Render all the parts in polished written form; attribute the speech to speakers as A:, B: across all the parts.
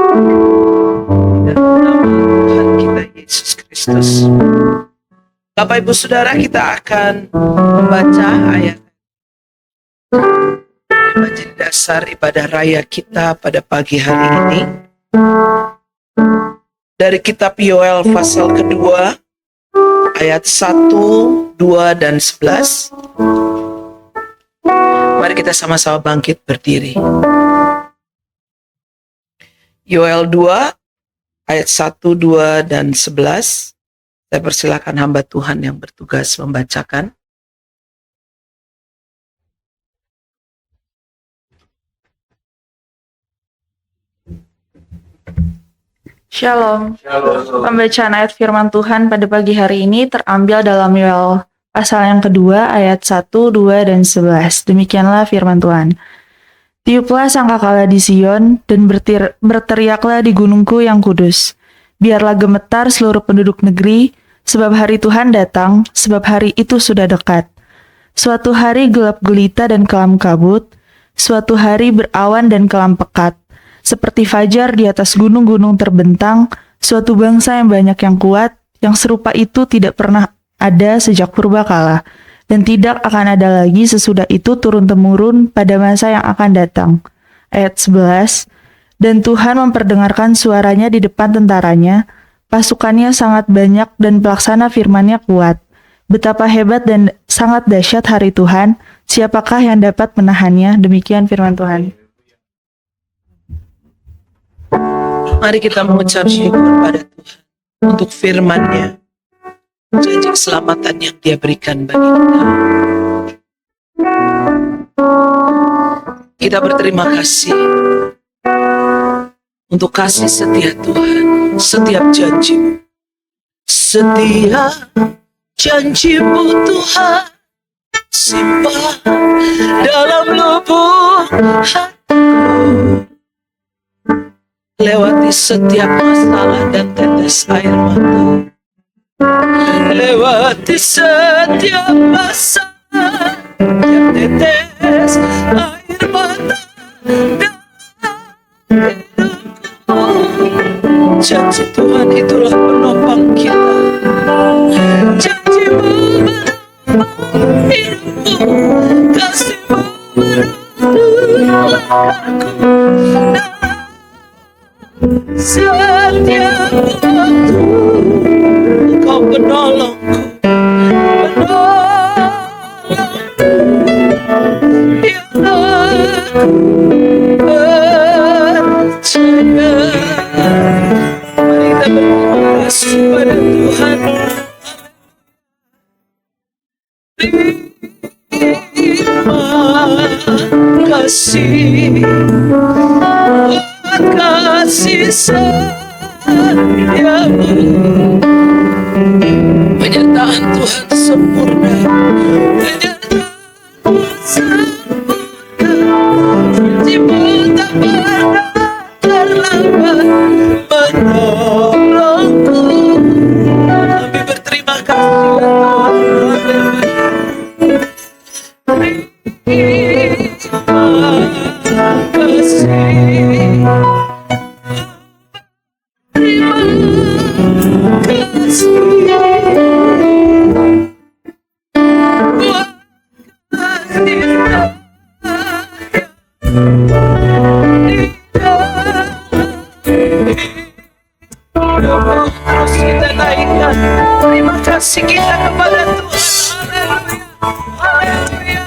A: dalam nama Tuhan kita Yesus Kristus. Bapak Ibu Saudara, kita akan membaca ayat yang menjadi dasar ibadah raya kita pada pagi hari ini dari kitab Yoel pasal kedua ayat 1, 2, dan 11. Mari kita sama-sama bangkit berdiri. Yoel 2 ayat 1, 2, dan 11. Saya persilakan hamba Tuhan yang bertugas membacakan.
B: Shalom. Pembacaan ayat firman Tuhan pada pagi hari ini terambil dalam Yoel pasal yang kedua ayat 1, 2, dan 11. Demikianlah firman Tuhan. Tiuplah sangkakala di Sion dan berteriaklah di gunungku yang kudus. Biarlah gemetar seluruh penduduk negeri, sebab hari Tuhan datang, sebab hari itu sudah dekat. Suatu hari gelap gulita dan kelam kabut, suatu hari berawan dan kelam pekat. Seperti fajar di atas gunung-gunung terbentang, suatu bangsa yang banyak yang kuat, yang serupa itu tidak pernah ada sejak purbakala, dan tidak akan ada lagi sesudah itu turun-temurun pada masa yang akan datang. Ayat 11. Dan Tuhan memperdengarkan suaranya di depan tentaranya, pasukannya sangat banyak dan pelaksana firman-Nya kuat. Betapa hebat dan sangat dahsyat hari Tuhan, siapakah yang dapat menahannya? Demikian firman Tuhan.
A: Mari kita mengucap syukur pada Tuhan untuk firman-Nya, janji keselamatan yang Dia berikan bagi kita. Kita berterima kasih untuk kasih setia Tuhan, setiap janji-Mu. Setiap janji-Mu Tuhan, simpan dalam lubuk hatiku. Lewati setiap masalah dan tetes air mata. Lewati setiap masalah dan tetes air mata. Janji Tuhan itulah penopang kita. Janji-Mu menopang hidupku, kasih-Mu menuntun setiap waktu. Engkau penolongku, yang aku percaya. Mari kita berterima kasih pada Tuhan. Terima kasih, kasih setiamu. Penyertaan Tuhan sempurna, penyertaan sempurna. Janji-Mu tak pernah terlambat menolongku. Kami berterima kasih Tuhan. Terima kasih. Terus kita naikkan terima kasih kita kepada Tuhan. Haleluya, haleluya.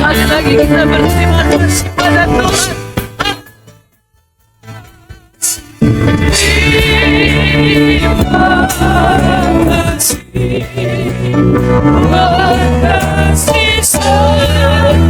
A: Sekali lagi kita berterima kasih pada Tuhan. Kasih sayang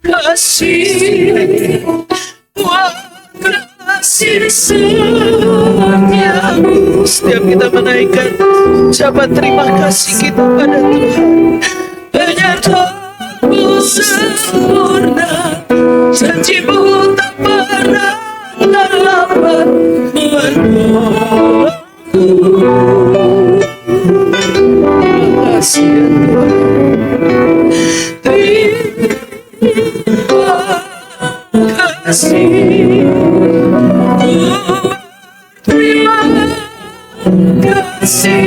A: Terima kasih. Tuhan kasih setiamu. Setiap kita menaikkan ucapan terima kasih kita pada Tuhan. Penyertaanmu sempurna, janjimu tak pernah terlambat menolongku. Terima kasih ya Tuhan. Terima kasih. Terima kasih.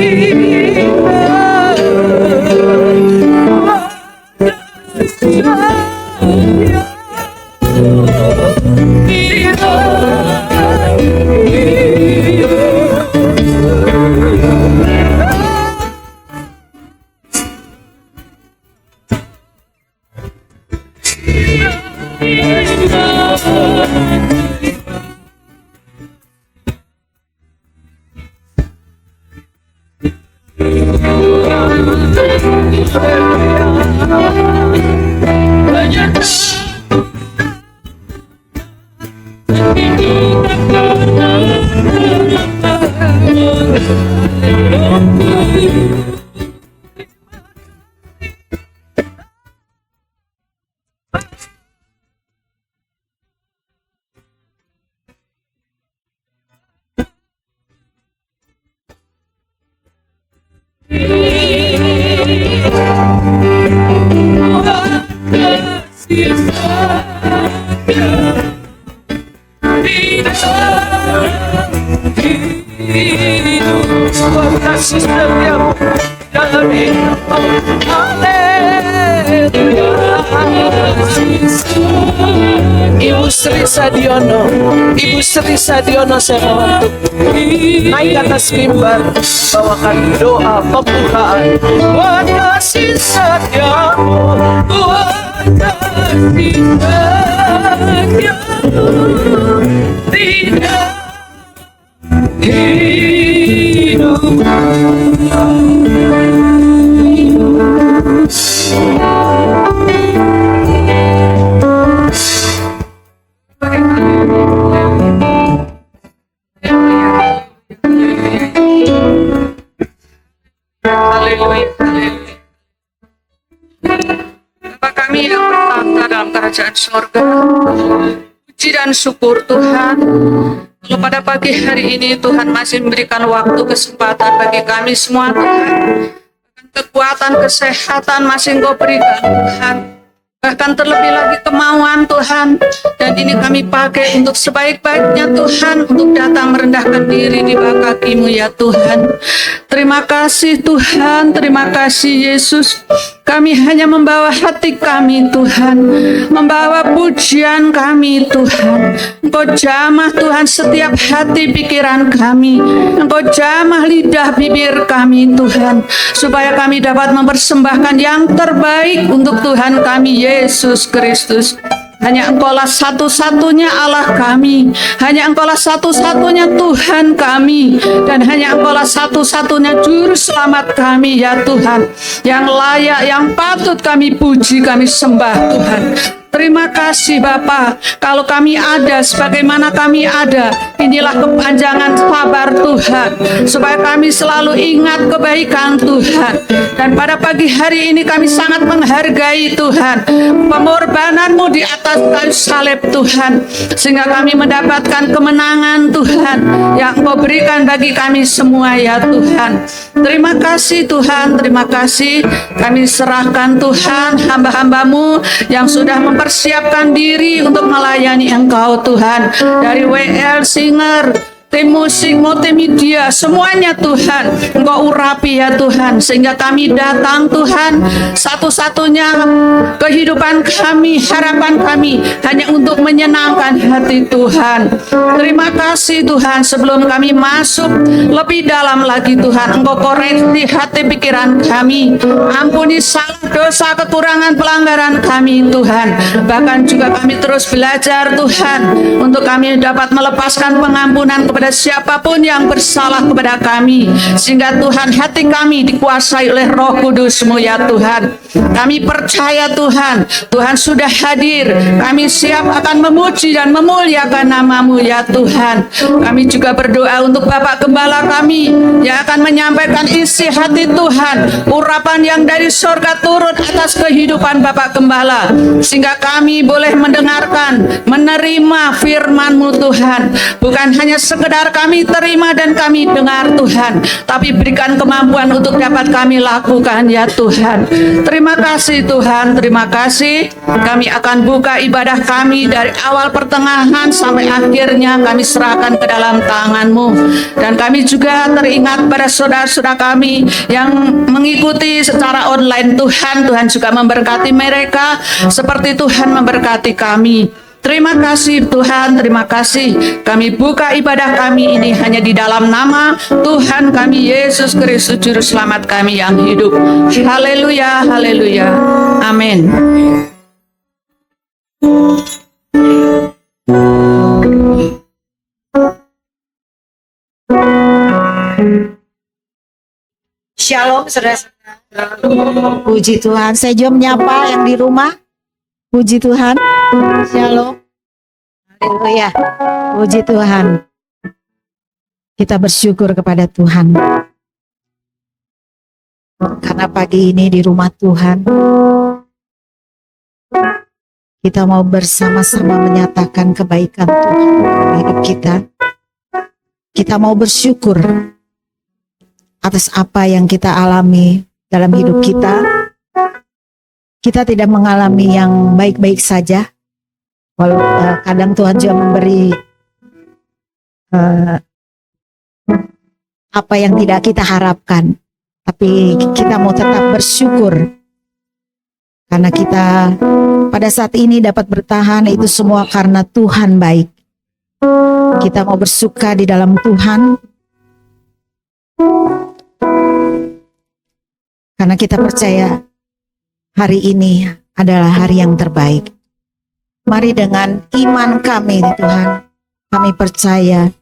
A: Kasih setiamu dan Ibu Sri Sadiono, Ibu Sri Sadiono, saya mohon untuk naik ke atas mimbar, bawakan doa pembukaan. Buat kasih setiamu, buat kasih setiamu, tidak hidup.
C: Bapa kami yang bertahta dalam kerajaan surga, puji dan syukur Tuhan. Kalau pada pagi hari ini Tuhan masih memberikan waktu kesempatan bagi kami semua Tuhan. Bahkan kekuatan, kesehatan masih Engkau berikan Tuhan. Bahkan terlebih lagi kemauan Tuhan. Dan ini kami pakai untuk sebaik-baiknya Tuhan, untuk datang merendahkan diri di bawah kaki-Mu ya Tuhan. Terima kasih Tuhan, terima kasih Yesus. Kami hanya membawa hati kami Tuhan, membawa pujian kami Tuhan. Engkau jamah Tuhan setiap hati pikiran kami. Engkau jamah lidah bibir kami Tuhan, supaya kami dapat mempersembahkan yang terbaik untuk Tuhan kami Yesus Kristus. Hanya Engkaulah satu-satunya Allah kami, hanya Engkaulah satu-satunya Tuhan kami, dan hanya Engkaulah satu-satunya juru selamat kami ya Tuhan, yang layak, yang patut kami puji, kami sembah Tuhan. Terima kasih Bapa, kalau kami ada sebagaimana kami ada, inilah kepanjangan sabar Tuhan, supaya kami selalu ingat kebaikan Tuhan. Dan pada pagi hari ini kami sangat menghargai Tuhan, pengorbanan-Mu di atas kayu salib Tuhan, sehingga kami mendapatkan kemenangan Tuhan yang Engkau berikan bagi kami semua ya Tuhan. Terima kasih Tuhan, terima kasih. Kami serahkan Tuhan hamba-hamba-Mu yang sudah mempersiapkan diri untuk melayani Engkau Tuhan, dari WL Singer, tim musik, multimedia, semuanya Tuhan Engkau urapi ya Tuhan, sehingga kami datang Tuhan, satu-satunya kehidupan kami, harapan kami hanya untuk menyenangkan hati Tuhan. Terima kasih Tuhan, sebelum kami masuk lebih dalam lagi Tuhan, Engkau koreksi hati pikiran kami, ampuni salah, dosa, kekurangan, pelanggaran kami Tuhan. Bahkan juga kami terus belajar Tuhan, untuk kami dapat melepaskan pengampunan kepada siapapun yang bersalah kepada kami, sehingga Tuhan hati kami dikuasai oleh Roh Kudus-Mu ya Tuhan. Kami percaya Tuhan, Tuhan sudah hadir, kami siap akan memuji dan memuliakan nama-Mu ya Tuhan. Kami juga berdoa untuk Bapak Gembala kami yang akan menyampaikan isi hati Tuhan, urapan yang dari surga turun atas kehidupan Bapak Gembala, sehingga kami boleh mendengarkan, menerima firman-Mu Tuhan. Bukan hanya sekedar kami terima dan kami dengar Tuhan, tapi berikan kemampuan untuk dapat kami lakukan ya Tuhan. Terima kasih Tuhan, terima kasih. Kami akan buka ibadah kami dari awal pertengahan sampai akhirnya, kami serahkan ke dalam tangan-Mu. Dan kami juga teringat pada saudara-saudara kami yang mengikuti secara online Tuhan. Tuhan juga memberkati mereka seperti Tuhan memberkati kami. Terima kasih Tuhan, terima kasih. Kami buka ibadah kami ini hanya di dalam nama Tuhan kami Yesus Kristus Juru Selamat kami yang hidup. Haleluya, haleluya. Amin.
D: Shalom saudara-saudara. Puji Tuhan. Saya juga menyapa yang di rumah. Puji Tuhan. Shalom. Haleluya. Puji Tuhan. Kita bersyukur kepada Tuhan. Karena pagi ini di rumah Tuhan, kita mau bersama-sama menyatakan kebaikan Tuhan dalam hidup kita. Kita mau bersyukur atas apa yang kita alami dalam hidup kita. Kita tidak mengalami yang baik-baik saja. Walau kadang Tuhan juga memberi apa yang tidak kita harapkan. Tapi kita mau tetap bersyukur karena kita pada saat ini dapat bertahan, itu semua karena Tuhan baik. Kita mau bersuka di dalam Tuhan karena kita percaya hari ini adalah hari yang terbaik. Mari dengan iman kami di Tuhan, kami percaya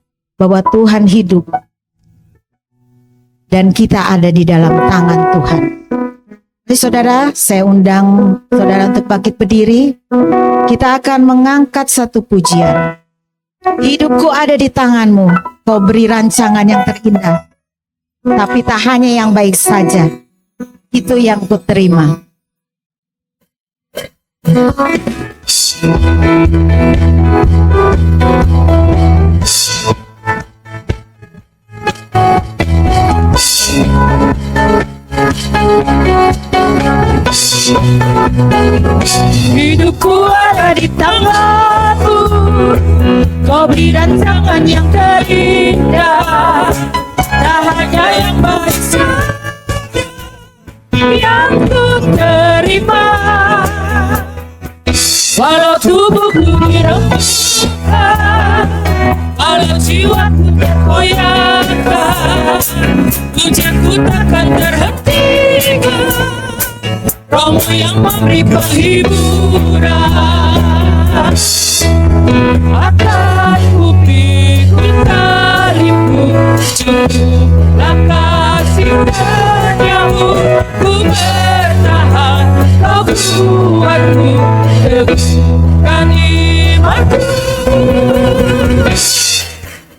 D: bahwa Tuhan hidup dan kita ada di dalam tangan Tuhan. Jadi saudara, saya undang saudara untuk bangkit berdiri. Kita akan mengangkat satu pujian. Hidupku ada di tanganmu, kau beri rancangan yang terindah. Tapi tak hanya yang baik saja, itu yang ku terima.
E: Hidupku ada di tanganmu, kau beri rancangan yang terindah. Tak hanya yang baik saja yang ku terima. Walau tubuhku diremukkan, walau jiwaku terkoyakkan, pujianku takkan terhentikan. Rohmu yang memberi penghiburan, akan ku pikul talimu, cukuplah kasih setiamu. Ku bertahan, kau kuatku, teguhkan imanku.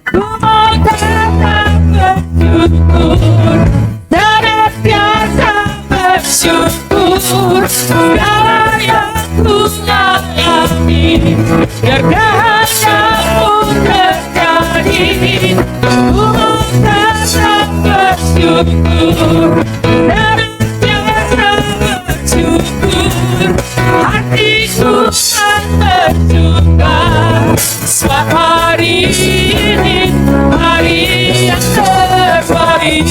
E: Ku mau tetap bersyukur, senantiasa bersyukur. Segala yang ku alami, biar kehendakmu terjadi. Ku mau tetap bersyukur, senantiasa bersyukur. Hatiku akan bersuka, sebab hari ini hari yang terbaik.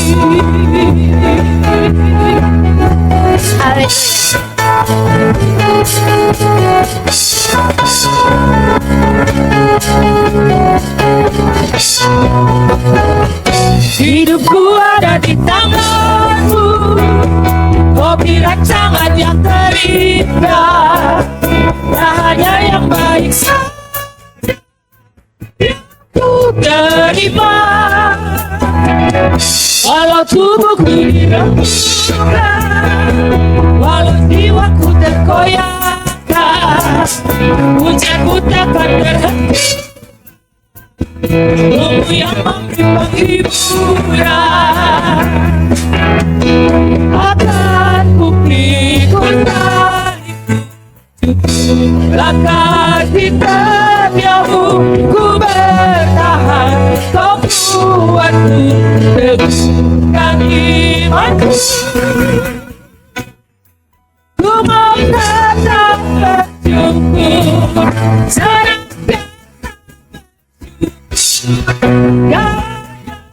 E: Hidupku ada di tanganmu, kau beri rancangan yang terindah. Tak hanya yang baik saja yang ku terima. Walau tubuhku diremukkan, walau jiwaku terkoyakkan, pujianku takkan berhenti. Rohmu yang memberi penghiburan, akan ku pikul talimu, cukuplah kasih setiamu. Ku bertahan, kau kuatku, teguhkan imanku. Ku mau tetap bersyukur, senantiasa yang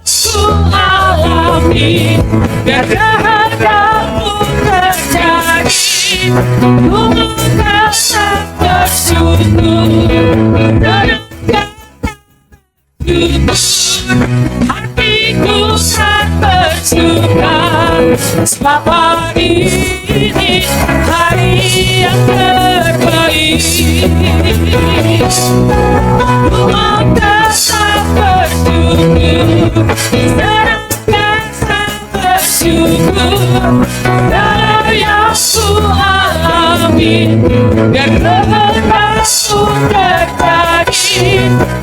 E: ku alami, biar kehendakmu terjadi. Ku mau tetap bersyukur, senantiasa bersyukur. Hatiku kan bersuka, sebab hari ini hari yang terbaik. Ku mau tetap bersyukur, senantiasa bersyukur. Segala yang ku alami, biar kehendakmu terjadi.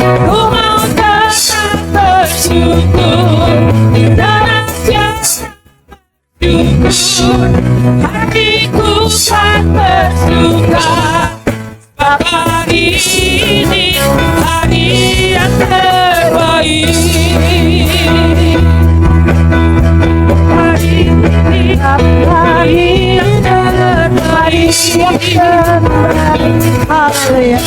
E: Ku mau tetap bersyukur, senantiasa bersyukur. Hatiku kan bersuka, sebab hari ini hari yang terbaik. Hari ini hari yang terbaik. Haleluya.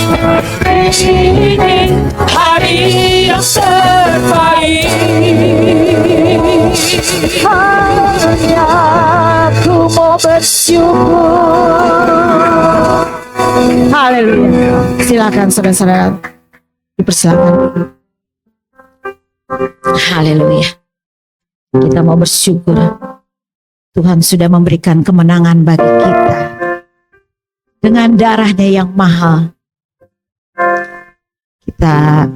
E: Hari ini hari yang terbaik. Haleluya.
D: bersyukur. Haleluya. Silakan saudara-saudara, dipersilakan. Haleluya. Kita mau bersyukur. Tuhan sudah memberikan kemenangan bagi kita. Dengan darahnya yang mahal, kita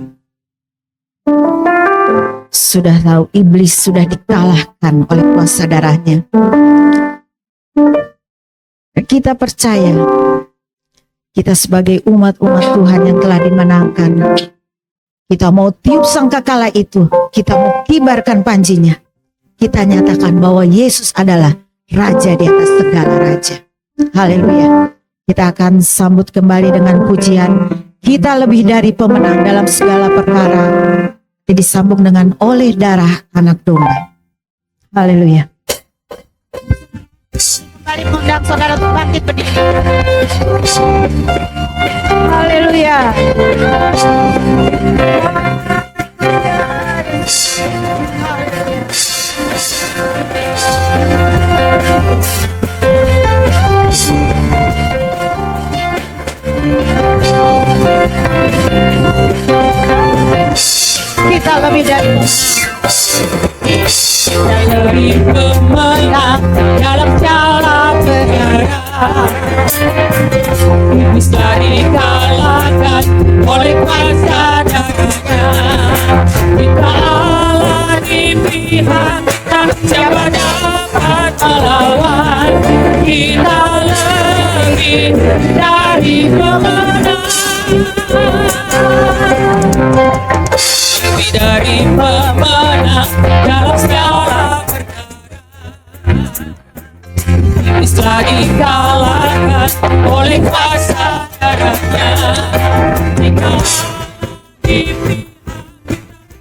D: sudah tahu iblis sudah dikalahkan oleh kuasa darahnya. Kita percaya kita sebagai umat-umat Tuhan yang telah dimenangkan. Kita mau tiup sangkakala itu, kita mau kibarkan panjinya. Kita nyatakan bahwa Yesus adalah Raja di atas segala raja. Haleluya. Kita akan sambut kembali dengan pujian. Kita lebih dari pemenang dalam segala perkara. Disambung dengan oleh darah anak domba. Haleluya. Kembali mengundang saudara untuk bangkit berdiri. Haleluya. Kita lebih dari pemenang dalam segala perkara. Bisa dikalahkan oleh kuasa darahnya. Kita Allah di pihak kita, siapa dapat melawan? Kita lebih dari pemenang. Lebih dari pemenang dalam segala perkara. Bisa dikalahkan oleh kuasa darahnya. Jika dipilih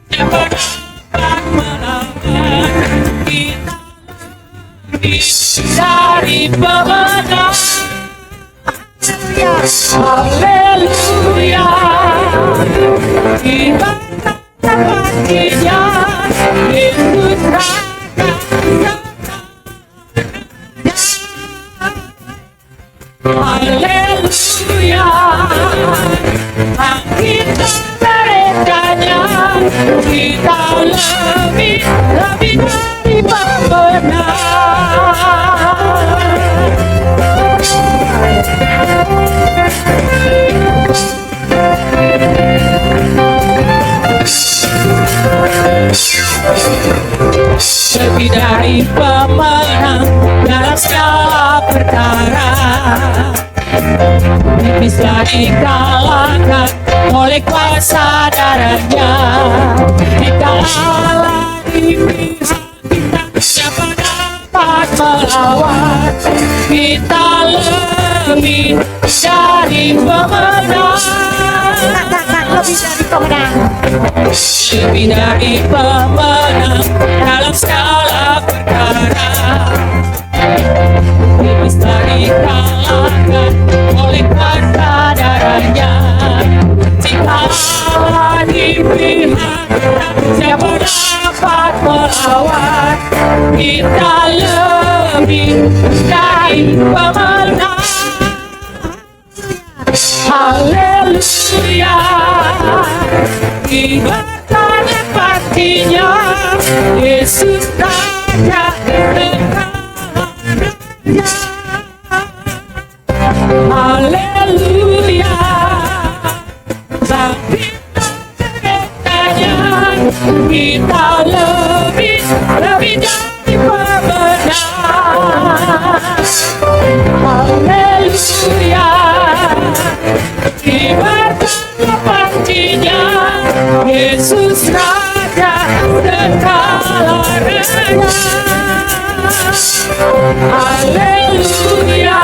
D: siapa dapat melawan? Kita lebih dari pemenang. Haleluya. Kita pastinya Yesus Raja. Haleluya. Kita berekanya, kita lebih dari pemenang. Lebih dari pemenang dalam segala perkara. Bisa dikalahkan oleh kuasa darahnya. Jika Allah di pihak kita, siapa dapat melawan? Kita lebih dari pemenang. Lebih dari pemenang. Lebih dari pemenang dalam segala perkara. Bisa dikalahkan oleh kuasa darahnya. Jika Allah di pihak kita, siapa dapat melawan? Kita lebih dari pemenang. Haleluya. Ibaratnya pastinya Yesus Raja segala raja. Haleluya. Bangkit beritanya, kita lebih dari pemenang. Haleluya. Ibaratnya pastinya Yesus Raja segala raja. Haleluya.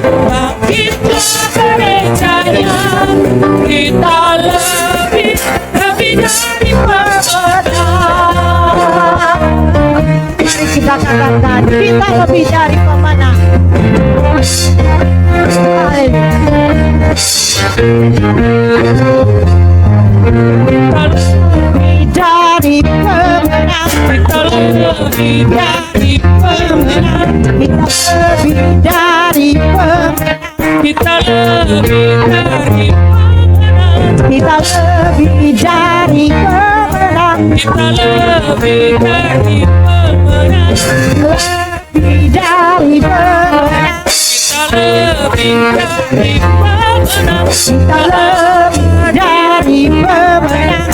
D: Bangkitlah gerejanya, kita lebih dari pemenang. Mari kita katakan, kita lebih dari pemenang. Lebih dari pemenang. Kita lebih
E: lebih dari pemenang.
D: Kita lebih dari pemenang.
E: Kita lebih dari pemenang.
D: Lebih dari pemenang.
E: Kita lebih dari pemenang.
D: Kita lebih dari pemenang.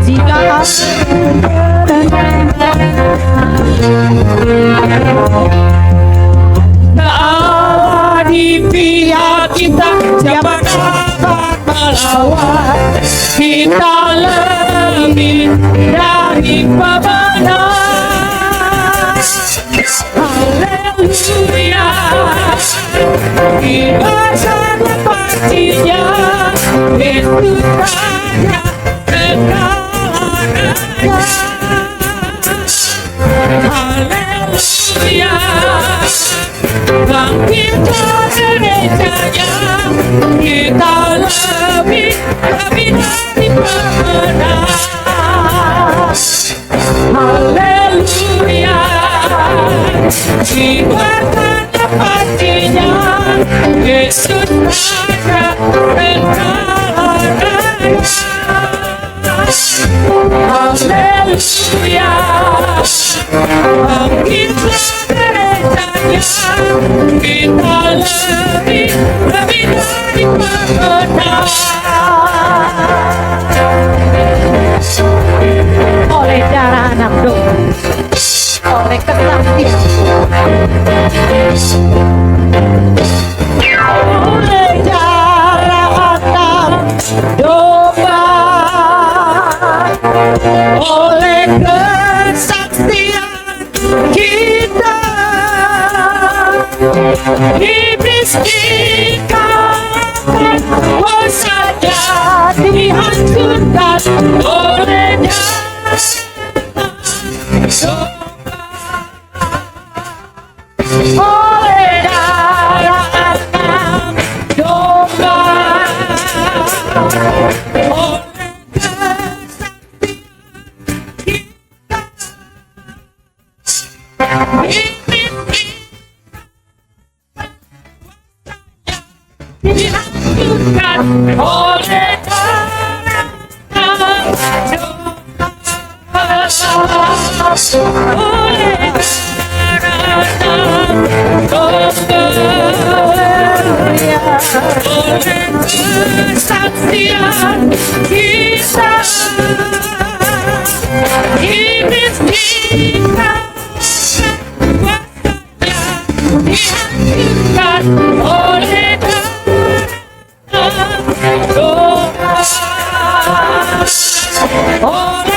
D: Jika
E: Allah di pihak kita, siapa dapat melawan? Kita lebih dari pemenang. Haleluya. Kita sangat pastinya Yesus Raja segala raja. Haleluya. Bangkit gerejanya, kita lebih dari pemenang. Haleluya. Jiwakan pastinya Yesus Raja segala raja. Haleluya. Bangkitlah gerejanya, kita lebih dari pemenang.
D: oleh darah anak domba, oleh kesaksian,
E: Oleh darah anak domba, oleh kesaksian kita, iblis dikalahkan, kuasanya dihancurkan oleh darah domba. Oleh darah anak domba, oleh kesaksian kita, dihancurkan oleh darah domba, oleh kesaksian kita, iblis dihancurkan oleh darah domba, oleh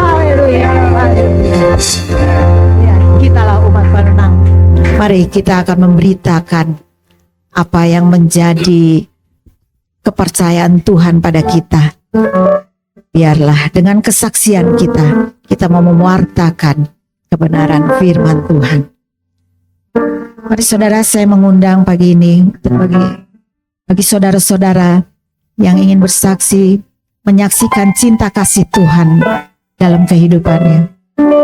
D: haleluya, haleluya. Ya, kitalah umat pemenang. Mari kita akan memberitakan apa yang menjadi kepercayaan Tuhan pada kita. Biarlah dengan kesaksian kita mau mewartakan kebenaran firman Tuhan. Mari saudara, saya mengundang pagi ini untuk bagi saudara-saudara yang ingin bersaksi, menyaksikan cinta kasih Tuhan dalam kehidupannya.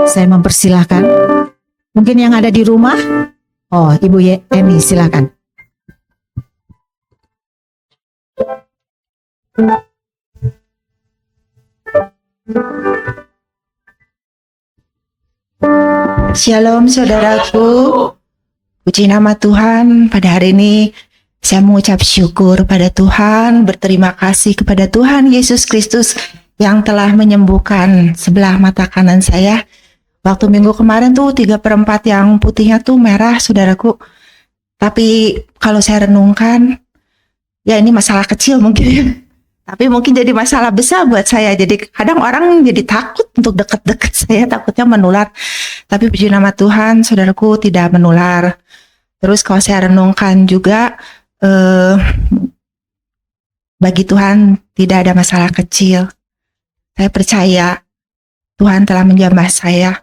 D: Saya mempersilahkan, mungkin yang ada di rumah, Ibu Eni silakan.
F: Shalom saudaraku, puji nama Tuhan. Pada hari ini saya mengucap syukur pada Tuhan, berterima kasih kepada Tuhan Yesus Kristus yang telah menyembuhkan sebelah mata kanan saya. Waktu minggu kemarin tuh 3/4 yang putihnya tuh merah saudaraku. Tapi kalau saya renungkan, ya ini masalah kecil mungkin. Tapi mungkin jadi masalah besar buat saya. Jadi kadang orang jadi takut untuk dekat-dekat saya, takutnya menular. Tapi puji nama Tuhan, saudaraku tidak menular. Terus kalau saya renungkan juga, Bagi Tuhan tidak ada masalah kecil. Saya percaya Tuhan telah menjamah saya.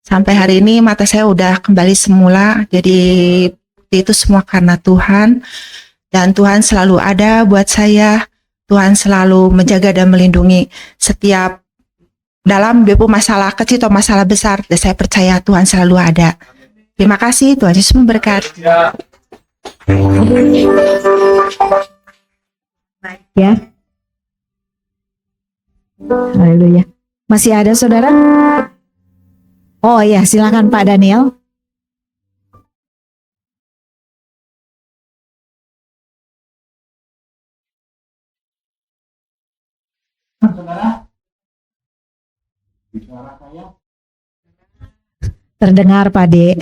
F: Sampai hari ini mata saya udah kembali semula. Jadi itu semua karena Tuhan. Dan Tuhan selalu ada buat saya. Tuhan selalu menjaga dan melindungi setiap dalam masalah kecil atau masalah besar. Dan saya percaya Tuhan selalu ada. Terima kasih, Tuhan Yesus memberkati.
D: Ya. Haleluya. Masih ada saudara? Oh ya, silakan Pak Daniel. Terdengar Pak De.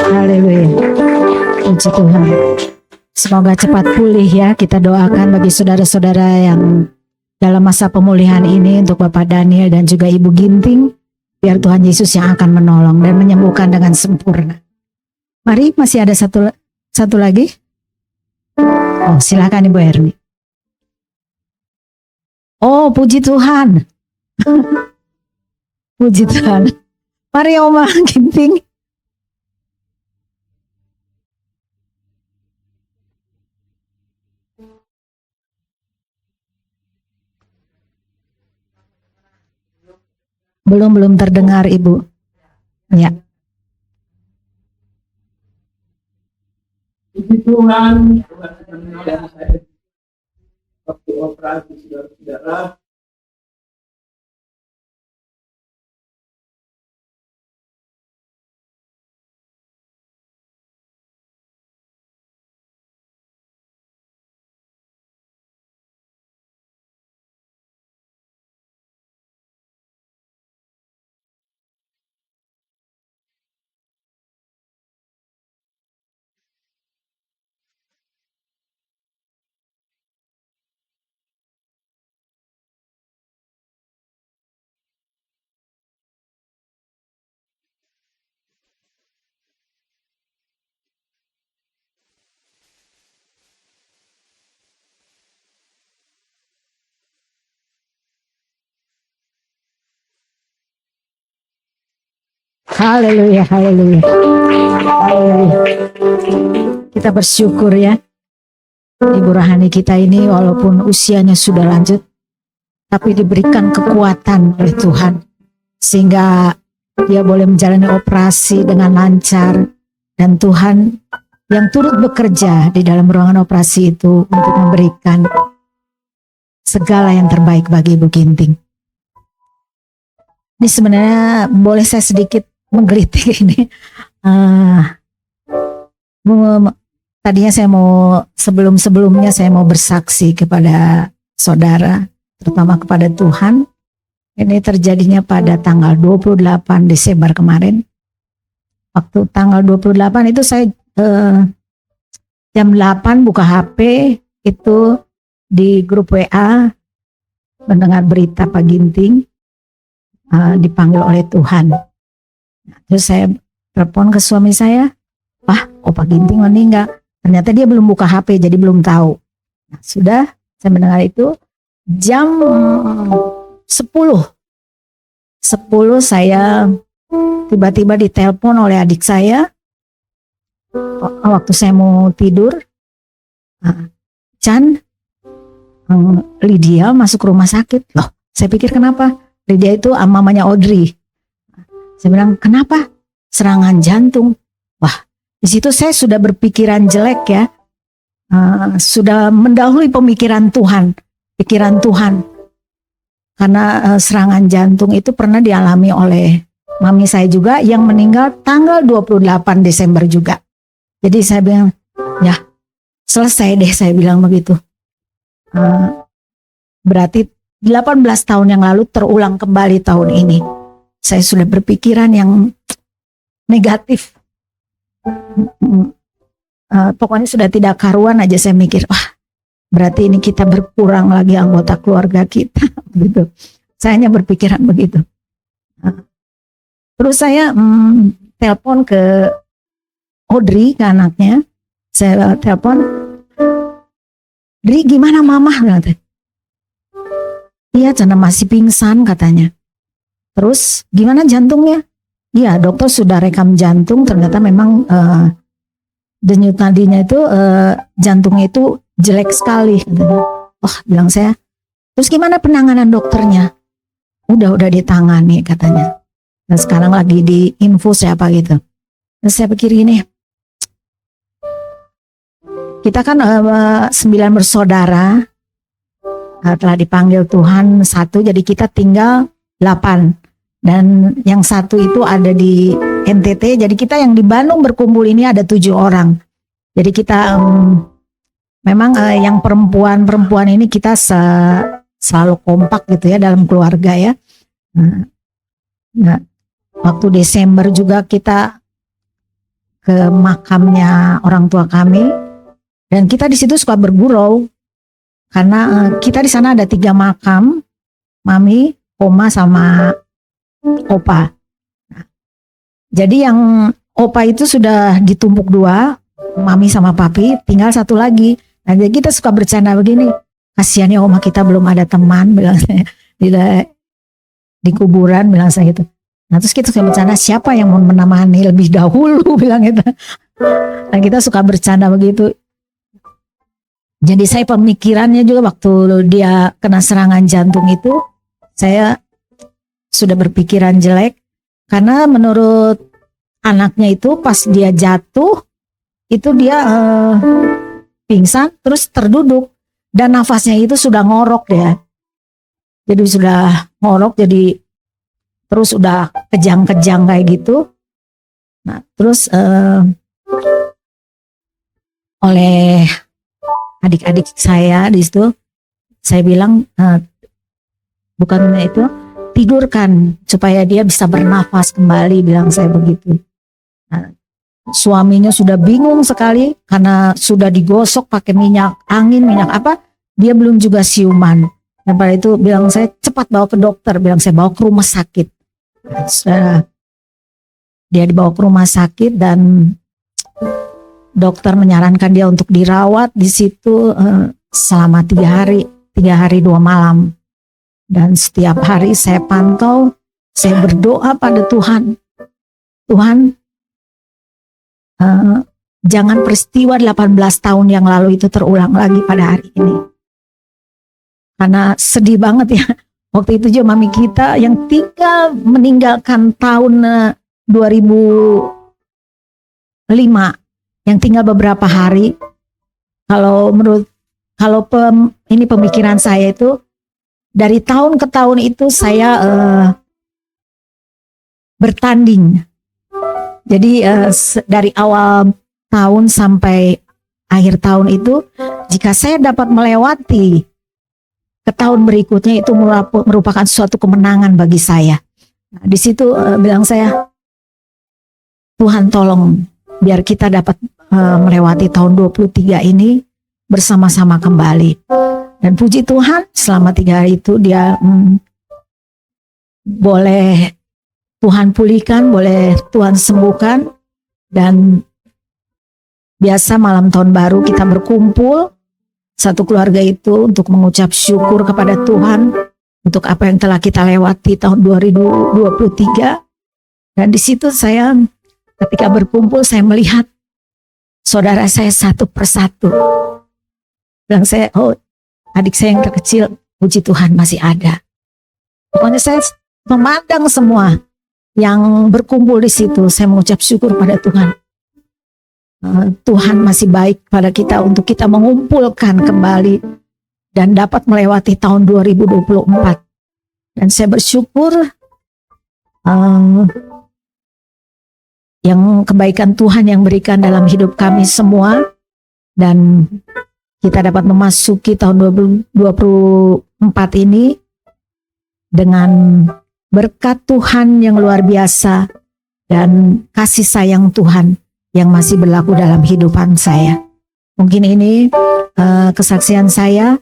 D: Haleluya. Puji Tuhan. Semoga cepat pulih ya. Kita doakan bagi saudara-saudara yang dalam masa pemulihan ini, untuk Bapak Daniel dan juga Ibu Ginting. Biar Tuhan Yesus yang akan menolong dan menyembuhkan dengan sempurna. Mari, masih ada satu lagi. Oh, silakan Ibu Hermi. Oh, puji Tuhan. Puji Tuhan. Mari Oma Ginting. Belum terdengar Ibu. Ya.
G: Puji Tuhan, Tuhan menolong saya waktu operasi, saudara-saudara.
D: Haleluya, haleluya. Haleluya. Kita bersyukur ya. Ibu rohani kita ini walaupun usianya sudah lanjut, tapi diberikan kekuatan oleh Tuhan. Sehingga dia boleh menjalani operasi dengan lancar. Dan Tuhan yang turut bekerja di dalam ruangan operasi itu untuk memberikan segala yang terbaik bagi Ibu Ginting. Ini sebenarnya boleh saya sedikit menggelitik ini. Tadinya saya mau sebelumnya saya mau bersaksi kepada saudara, terutama kepada Tuhan. Ini terjadinya pada tanggal 28 Desember kemarin. Waktu tanggal 28 itu saya jam 8 buka HP itu di grup WA mendengar berita Pak Ginting dipanggil oleh Tuhan. Terus saya telepon ke suami saya, Pak, Pak Ginting meninggal. Ternyata dia belum buka HP, jadi belum tahu. Nah, sudah saya mendengar itu jam 10 saya tiba-tiba ditelepon oleh adik saya waktu saya mau tidur. Chan, Lydia masuk rumah sakit. Loh, saya pikir kenapa? Lydia itu mamanya Audrey. Saya bilang, kenapa? Serangan jantung. Wah, di situ saya sudah berpikiran jelek ya. Sudah mendahului pemikiran Tuhan. Pikiran Tuhan. Karena serangan jantung itu pernah dialami oleh mami saya juga yang meninggal tanggal 28 Desember juga. Jadi saya bilang, ya selesai deh, saya bilang begitu. Berarti 18 tahun yang lalu terulang kembali tahun ini. Saya sudah berpikiran yang negatif. Pokoknya sudah tidak karuan aja saya mikir, wah berarti ini kita berkurang lagi anggota keluarga kita. Gitu. Saya hanya berpikiran begitu. Terus saya telepon ke Audrey, ke anaknya. Saya telepon, Dri gimana mama? Iya, Cana masih pingsan katanya. Terus gimana jantungnya? Iya, dokter sudah rekam jantung, ternyata memang denyut nadinya itu jantungnya itu jelek sekali. Wah, bilang saya. Terus gimana penanganan dokternya? Udah ditangani katanya. Dan sekarang lagi di infus ya apa gitu. Terus saya pikir gini, kita kan 9 bersaudara, telah dipanggil Tuhan 1, jadi kita tinggal 8. Dan yang 1 itu ada di NTT, jadi kita yang di Bandung berkumpul ini ada 7 orang. Jadi kita memang yang perempuan ini kita selalu kompak gitu ya dalam keluarga ya. Nah, waktu Desember juga kita ke makamnya orang tua kami, dan kita di situ suka bergurau karena kita di sana ada 3 makam, mami, oma, sama opa. Nah, jadi yang opa itu sudah ditumpuk 2, mami sama papi, tinggal 1 lagi. Nah, jadi kita suka bercanda begini, kasihan ya oma kita belum ada teman, bilang saya di kuburan, bilang saya gitu. Nah, terus kita suka bercanda, siapa yang mau menemani lebih dahulu, bilang gitu. Dan kita suka bercanda begitu. Jadi saya pemikirannya juga waktu dia kena serangan jantung itu, saya sudah berpikiran jelek, karena menurut anaknya itu pas dia jatuh, itu dia pingsan terus terduduk, dan nafasnya itu sudah ngorok ya. Jadi sudah ngorok, jadi terus udah kejang-kejang kayak gitu. Nah, terus oleh adik-adik saya di situ, saya bilang bukannya itu, tidurkan supaya dia bisa bernafas kembali, bilang saya begitu. Nah, suaminya sudah bingung sekali karena sudah digosok pakai minyak angin, minyak apa, dia belum juga siuman. Dan pada itu bilang saya, cepat bawa ke dokter, bilang saya bawa ke rumah sakit. Dia dibawa ke rumah sakit dan dokter menyarankan dia untuk dirawat di situ selama 3 hari 2 malam. Dan setiap hari saya pantau, saya berdoa pada Tuhan, Tuhan, jangan peristiwa 18 tahun yang lalu itu terulang lagi pada hari ini. Karena sedih banget ya. Waktu itu juga mami kita yang tinggal meninggalkan tahun 2005, yang tinggal beberapa hari. Kalau ini pemikiran saya itu, dari tahun ke tahun itu saya bertanding. Jadi dari awal tahun sampai akhir tahun itu, jika saya dapat melewati ke tahun berikutnya, itu merupakan suatu kemenangan bagi saya. Nah, di situ bilang saya, Tuhan tolong biar kita dapat melewati tahun 23 ini bersama-sama kembali. Dan puji Tuhan, selama 3 hari itu dia boleh Tuhan pulihkan, boleh Tuhan sembuhkan. Dan biasa malam tahun baru kita berkumpul satu keluarga itu untuk mengucap syukur kepada Tuhan untuk apa yang telah kita lewati tahun 2023. Dan di situ saya ketika berkumpul, saya melihat saudara saya satu persatu. Dan saya, oh, adik saya yang terkecil, puji Tuhan masih ada. Pokoknya saya memandang semua yang berkumpul di situ, saya mengucap syukur pada Tuhan. Tuhan masih baik pada kita untuk kita mengumpulkan kembali dan dapat melewati tahun 2024. Dan saya bersyukur yang kebaikan Tuhan yang berikan dalam hidup kami semua, dan kita dapat memasuki tahun 2024 ini dengan berkat Tuhan yang luar biasa dan kasih sayang Tuhan yang masih berlaku dalam kehidupan saya. Mungkin ini kesaksian saya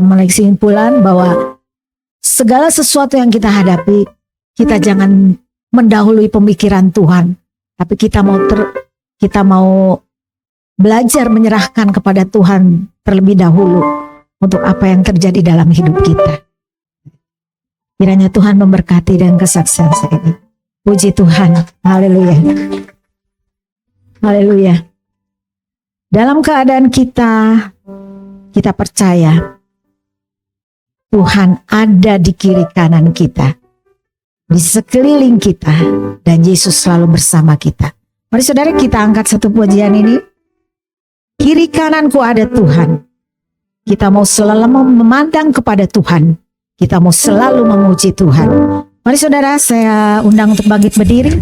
D: mengesimpulan bahwa segala sesuatu yang kita hadapi, kita jangan mendahului pemikiran Tuhan, tapi kita mau belajar menyerahkan kepada Tuhan terlebih dahulu untuk apa yang terjadi dalam hidup kita. Kiranya Tuhan memberkati dan kesaksian saya ini. Puji Tuhan. Haleluya. Haleluya. Dalam keadaan kita percaya Tuhan ada di kiri kanan kita, di sekeliling kita, dan Yesus selalu bersama kita. Mari saudara kita angkat satu pujian ini. Kiri kananku ada Tuhan. Kita mau selalu memandang kepada Tuhan. Kita mau selalu memuji Tuhan. Mari saudara, saya undang untuk bangkit berdiri.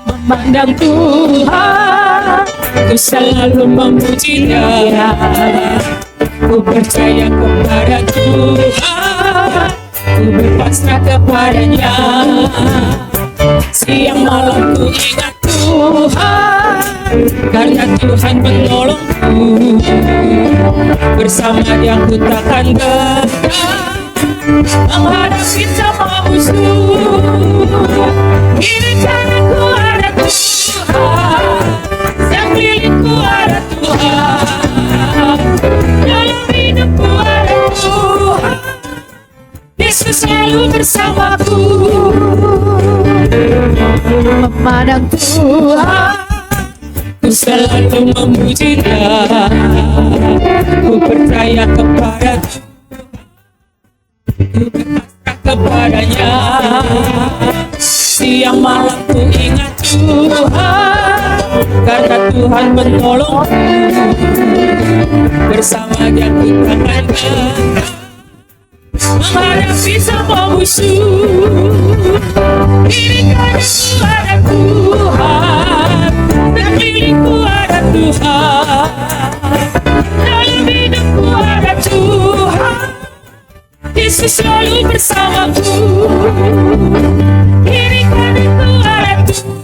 E: Memandang Tuhan ku selalu memuji Dia. Ku percaya kepada Tuhan, ku berpasrah kepadanya. Siang malam ku ingat Tuhan, karena Tuhan menolongku. Bersama Dia ku takkan gentar menghadapi semua musuh. Kiri kananku ada Tuhan, sekelilingku ada Tuhan, dalam hidupku ada Tuhan. Yesus selalu bersamaku. Memandang Tuhan, ku selalu memuji Dia. Ku percaya kepada Tuhan, ku berpasrah kepadanya. Siang malam ku ingat Tuhan, karena Tuhan menolongku. Bersama Dia ku takkan gentar menghadapi semua musuh. Kiri kananku ada Tuhan, sekelilingku ada Tuhan, dalam hidupku ada Tuhan. Yesus selalu bersamaku. Kiri kananku ada Tuhan,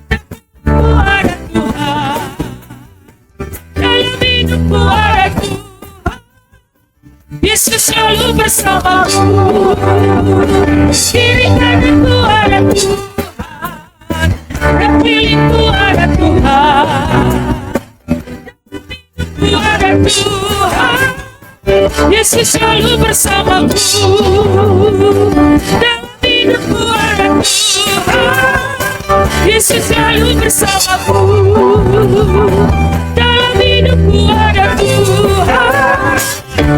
E: sekelilingku ada Tuhan, dalam hidupku ada Tuhan. Yesus selalu bersamaku. Kiri kananku ada Tuhan, sekelilingku ada Tuhan, hidupku ada Tuhan. Yesus selalu bersamaku. Dalam hidupku ada Tuhan, Yesus selalu bersamaku. Dalam hidupku ada Tuhan,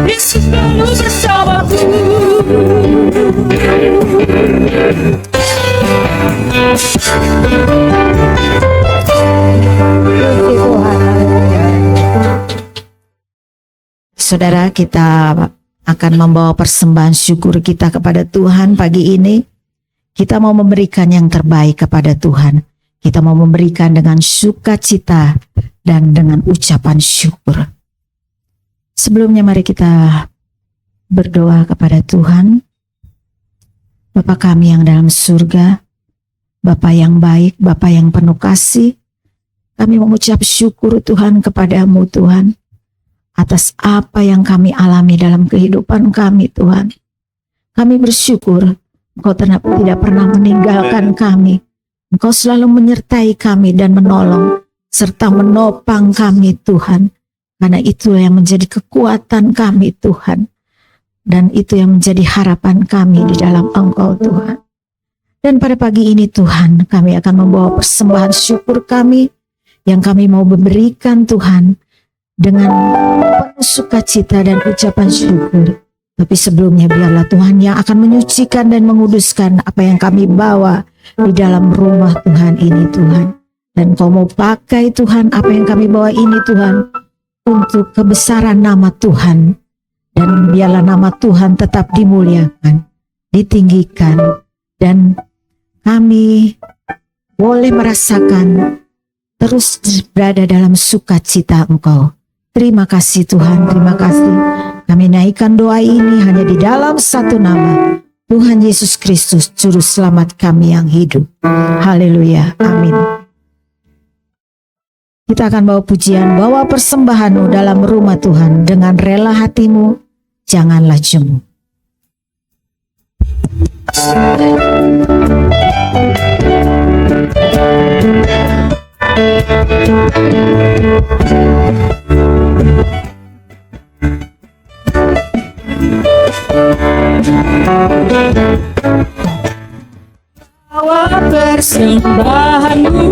E: Yesus selalu bersamaku.
D: Saudara, kita akan membawa persembahan syukur kita kepada Tuhan pagi ini. Kita mau memberikan yang terbaik kepada Tuhan. Kita mau memberikan dengan sukacita dan dengan ucapan syukur. Sebelumnya mari kita berdoa kepada Tuhan. Bapa kami yang dalam surga, Bapa yang baik, Bapa yang penuh kasih, kami mengucap syukur Tuhan kepadamu Tuhan, atas apa yang kami alami dalam kehidupan kami Tuhan. Kami bersyukur Engkau tidak pernah meninggalkan kami. Engkau selalu menyertai kami dan menolong serta menopang kami Tuhan. Karena itu yang menjadi kekuatan kami Tuhan. Dan itu yang menjadi harapan kami di dalam Engkau Tuhan. Dan pada pagi ini Tuhan, kami akan membawa persembahan syukur kami yang kami mau memberikan Tuhan dengan penuh sukacita dan ucapan syukur. Tapi sebelumnya biarlah Tuhan yang akan menyucikan dan menguduskan apa yang kami bawa di dalam rumah Tuhan ini Tuhan. Dan Kau mau pakai Tuhan apa yang kami bawa ini Tuhan untuk kebesaran nama Tuhan. Dan biarlah nama Tuhan tetap dimuliakan, ditinggikan, dan kami boleh merasakan terus berada dalam sukacita Engkau. Terima kasih Tuhan, terima kasih. Kami naikkan doa ini hanya di dalam satu nama, Tuhan Yesus Kristus, Juru Selamat kami yang hidup. Haleluya, amin. Kita akan bawa pujian, bawa persembahanmu dalam rumah Tuhan dengan rela hatimu, janganlah jemu.
E: Bawa persembahanmu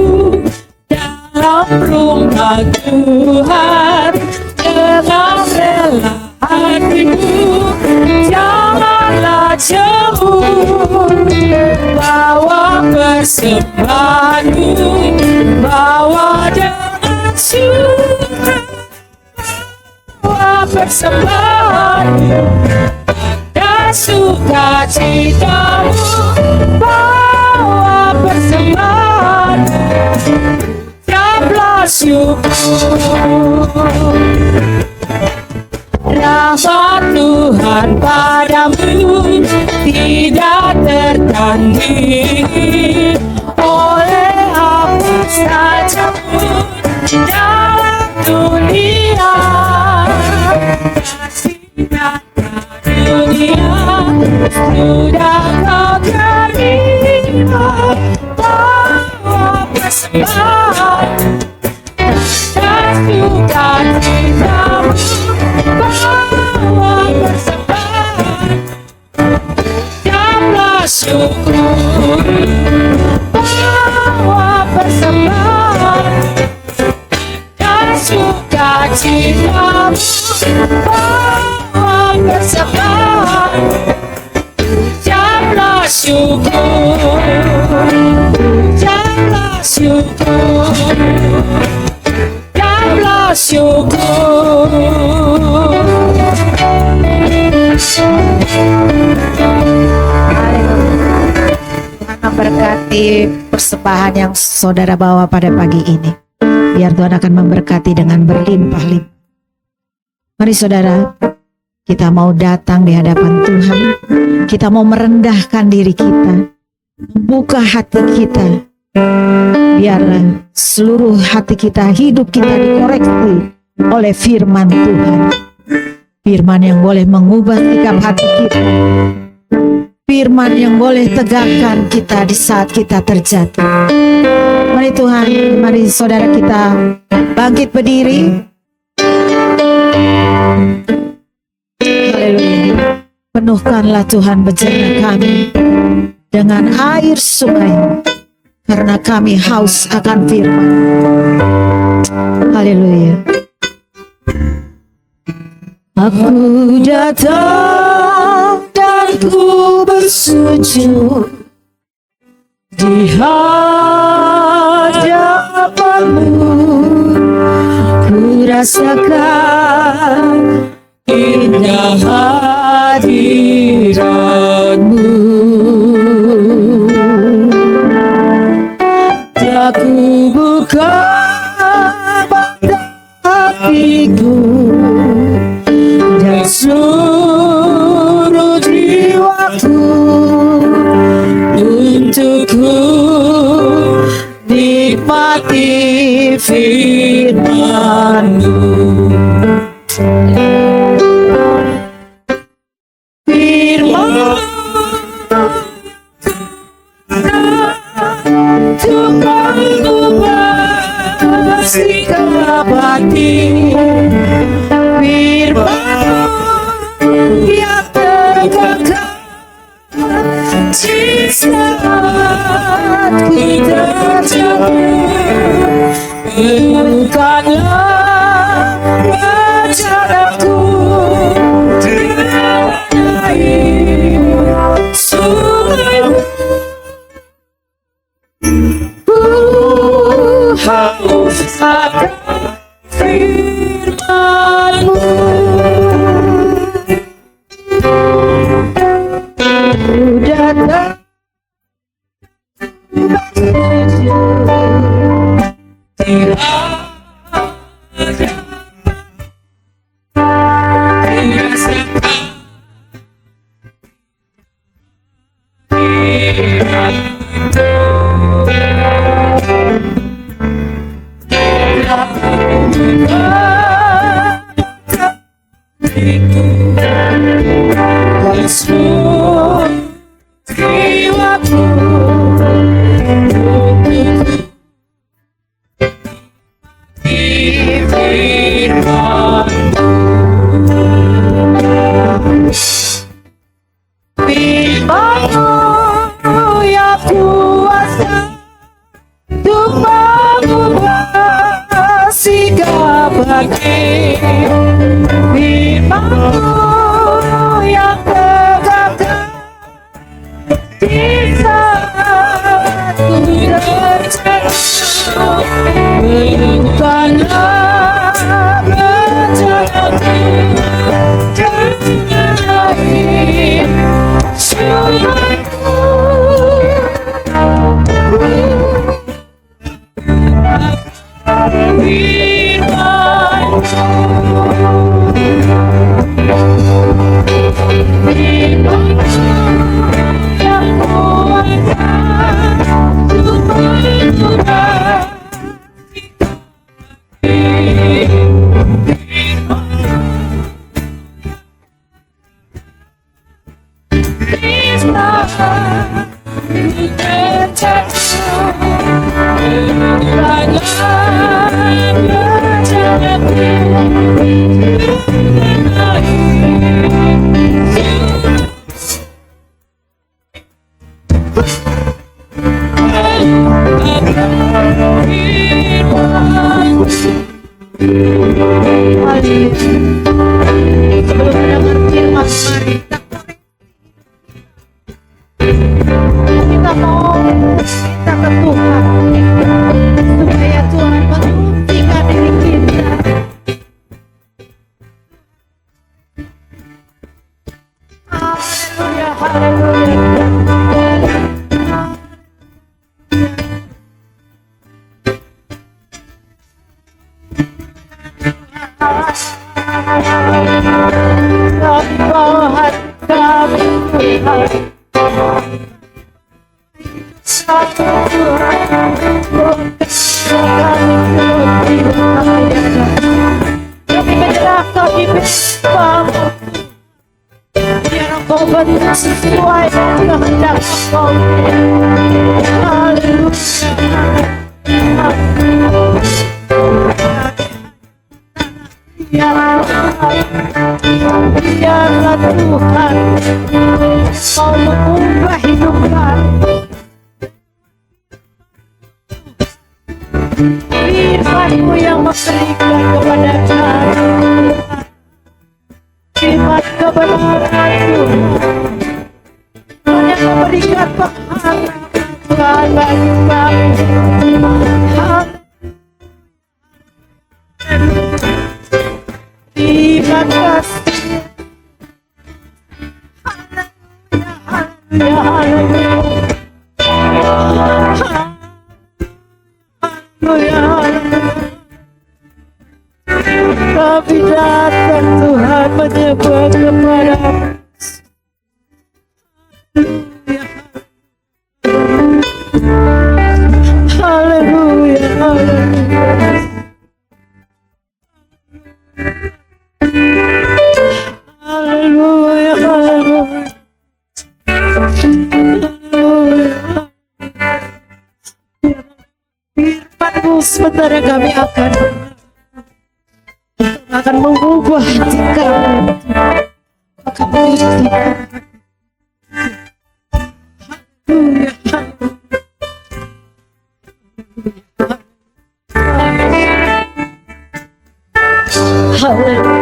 E: dalam rumah Tuhan dengan rela hatimu, janganlah jemu. Bawa persembahanmu, bawa dengan syukur. Bawa persembahanmu dan sukacitamu, bawa persembahanmu, jangan syukur. Rahmat Tuhan padamu tidak tertandingi, oleh apa saja pun dalam dunia. Kasih dan karunia sudah kau terima, bawa persembahan dan sukacitamu, bawa persembahan, ucaplah syukur, bawa persembahan dan sukacitamu, bawa persembahan, ucaplah syukur, ucaplah syukur, ucaplah syukur.
D: Tuhan memberkati persembahan yang saudara bawa pada pagi ini. Biar Tuhan akan memberkati dengan berlimpah-limpah. Mari saudara, kita mau datang di hadapan Tuhan. Kita mau merendahkan diri kita, membuka hati kita. Biarlah seluruh hati kita, hidup kita dikoreksi oleh firman Tuhan. Firman yang boleh mengubah sikap hati kita. Firman yang boleh tegakkan kita di saat kita terjatuh. Mari Tuhan, mari saudara kita bangkit berdiri. Haleluya. Penuhkanlah Tuhan bejana kami dengan air sungai, karena kami haus akan firman. Haleluya. Aku datang dan ku bersujud di hadapanmu. Ku rasakan indah hadiratmu. Aku buka mata hatiku dan seluruh jiwaku untuk ku nikmati firman-Mu. Firman-Mu untuk mengubah sikap hati. Firman-Mu yang terkekal di saat ku terjatuh. Penuhkanlah wajahku dengan air sungai-Mu. Haus akan firman-Mu. Ku datang firman-Mu yang kuasa untuk mengubah sikap hati. Firman-Mu yang tegakkan di saat ku terjatuh. Penuhkanlah wajahku dengan air sungai-Mu. We Sebelum mendengar firman, mari kita mau minta ke Tuhan supaya Tuhan membuktikan diri kita. Haleluya, haleluya. Kami bawa hati kami Tuhan. Satu Tuhan, kami menyerahkan hidup kami. Biar Engkau bentuk sesuai dengan kehendak Engkau. Biarlah Tuhan mau mengubah hidup kami. Firman-Mu yang memberikan kepada kami firman kebenaran Tuhan, Tuhan yang memberikan pengharapan Tuhan bagi kami. Terima kasih. Haleluya, haleluya. Haleluya, haleluya. Kami datang Tuhan menyembah kepada-Mu. Haleluya, haleluya. Haleluya, haleluya. Firman-Mu sebentar kami akan mengubah hati kami, akan mendidik kami. Haleluya.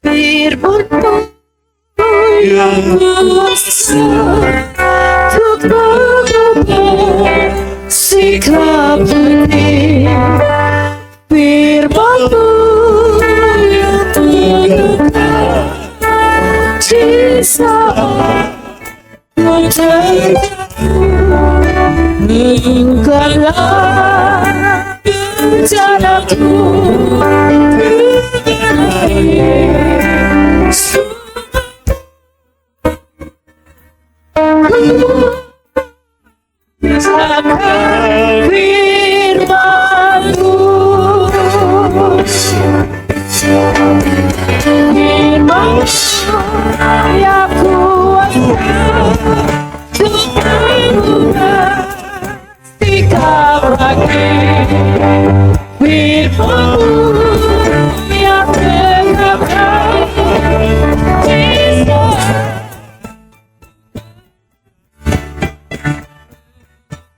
D: Firman-Mu yang kuasa untuk mengubah sikap ini. Firman-Mu yang tegakkan di saat engkaulah rencanaku firman-Mu yang kuasa untuk mengubah sikap lagi. Firman-Mu yang tegakkan di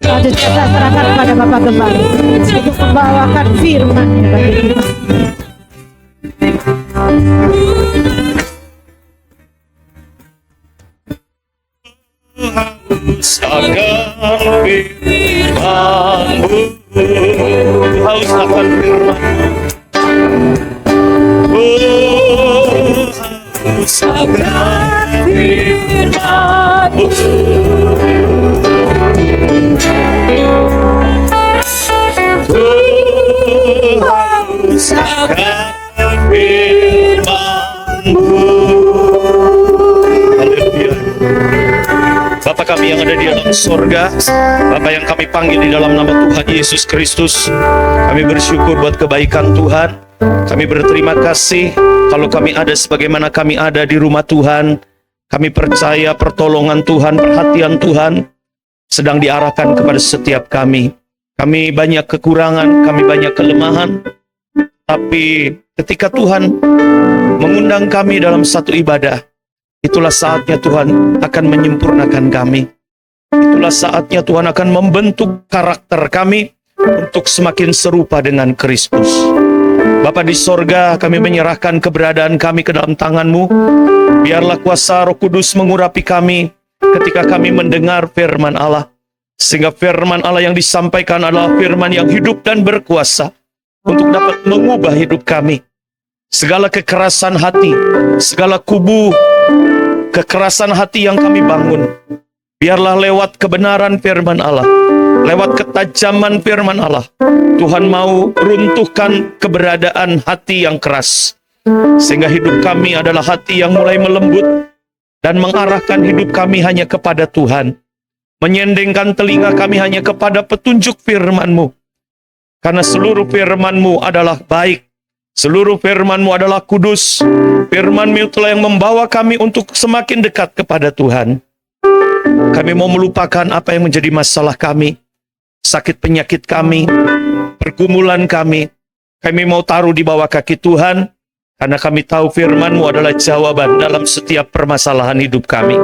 D: saat kita serahkan kepada Bapak Gembala untuk membawakan firman-Nya bagi kita.
H: Haus akan firman-Mu, haus akan firman-Mu, haus akan firman-Mu. Haus akan firman-Mu. Haleluya. Bapa kami yang ada di dalam sorga, Bapa yang kami panggil di dalam nama Tuhan Yesus Kristus, kami bersyukur buat kebaikan Tuhan. Kami berterima kasih kalau kami ada sebagaimana kami ada di rumah Tuhan. Kami percaya pertolongan Tuhan, perhatian Tuhan sedang diarahkan kepada setiap kami. Kami banyak kekurangan, kami banyak kelemahan. Tapi ketika Tuhan mengundang kami dalam satu ibadah, itulah saatnya Tuhan akan menyempurnakan kami. Itulah saatnya Tuhan akan membentuk karakter kami untuk semakin serupa dengan Kristus. Bapa di sorga, kami menyerahkan keberadaan kami ke dalam tangan-Mu. Biarlah kuasa Roh Kudus mengurapi kami ketika kami mendengar firman Allah. Sehingga firman Allah yang disampaikan adalah firman yang hidup dan berkuasa untuk dapat mengubah hidup kami. Segala kekerasan hati, segala kubu kekerasan hati yang kami bangun, biarlah lewat kebenaran firman Allah, lewat ketajaman firman Allah, Tuhan mau runtuhkan keberadaan hati yang keras. Sehingga hidup kami adalah hati yang mulai melembut dan mengarahkan hidup kami hanya kepada Tuhan. Menyendengkan telinga kami hanya kepada petunjuk firman-Mu. Karena seluruh firman-Mu adalah baik. Seluruh firman-Mu adalah kudus. Firman-Mu itulah yang membawa kami untuk semakin dekat kepada Tuhan. Kami mau melupakan apa yang menjadi masalah kami, sakit penyakit kami, pergumulan kami. Kami mau taruh di bawah kaki Tuhan, karena kami tahu firman-Mu adalah jawaban dalam setiap permasalahan hidup kami.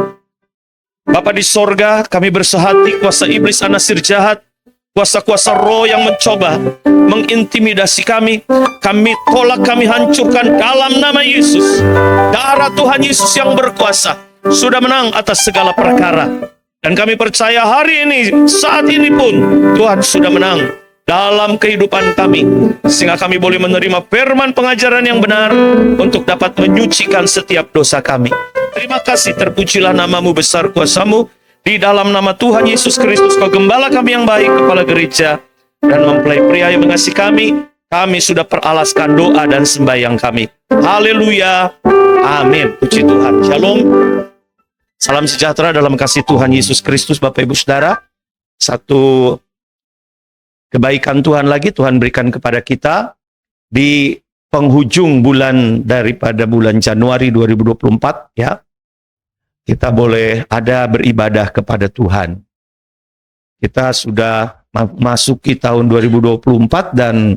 H: Bapa di sorga, kami bersehati kuasa iblis anasir jahat, kuasa-kuasa roh yang mencoba mengintimidasi kami tolak, kami hancurkan dalam nama Yesus. Darah Tuhan Yesus yang berkuasa sudah menang atas segala perkara. Dan kami percaya hari ini, saat ini pun Tuhan sudah menang dalam kehidupan kami, sehingga kami boleh menerima firman pengajaran yang benar untuk dapat menyucikan setiap dosa kami. Terima kasih, terpujilah nama-Mu besar kuasa-Mu. Di dalam nama Tuhan Yesus Kristus, Kau Gembala kami yang baik, Kepala Gereja, dan mempelai pria yang mengasihi kami sudah peralaskan doa dan sembahyang kami. Haleluya, amin, puji Tuhan. Shalom, salam sejahtera dalam kasih Tuhan Yesus Kristus. Bapak Ibu Saudara, satu kebaikan Tuhan lagi Tuhan berikan kepada kita di penghujung bulan daripada bulan Januari 2024, ya. Kita boleh ada beribadah kepada Tuhan. Kita sudah masuki tahun 2024 dan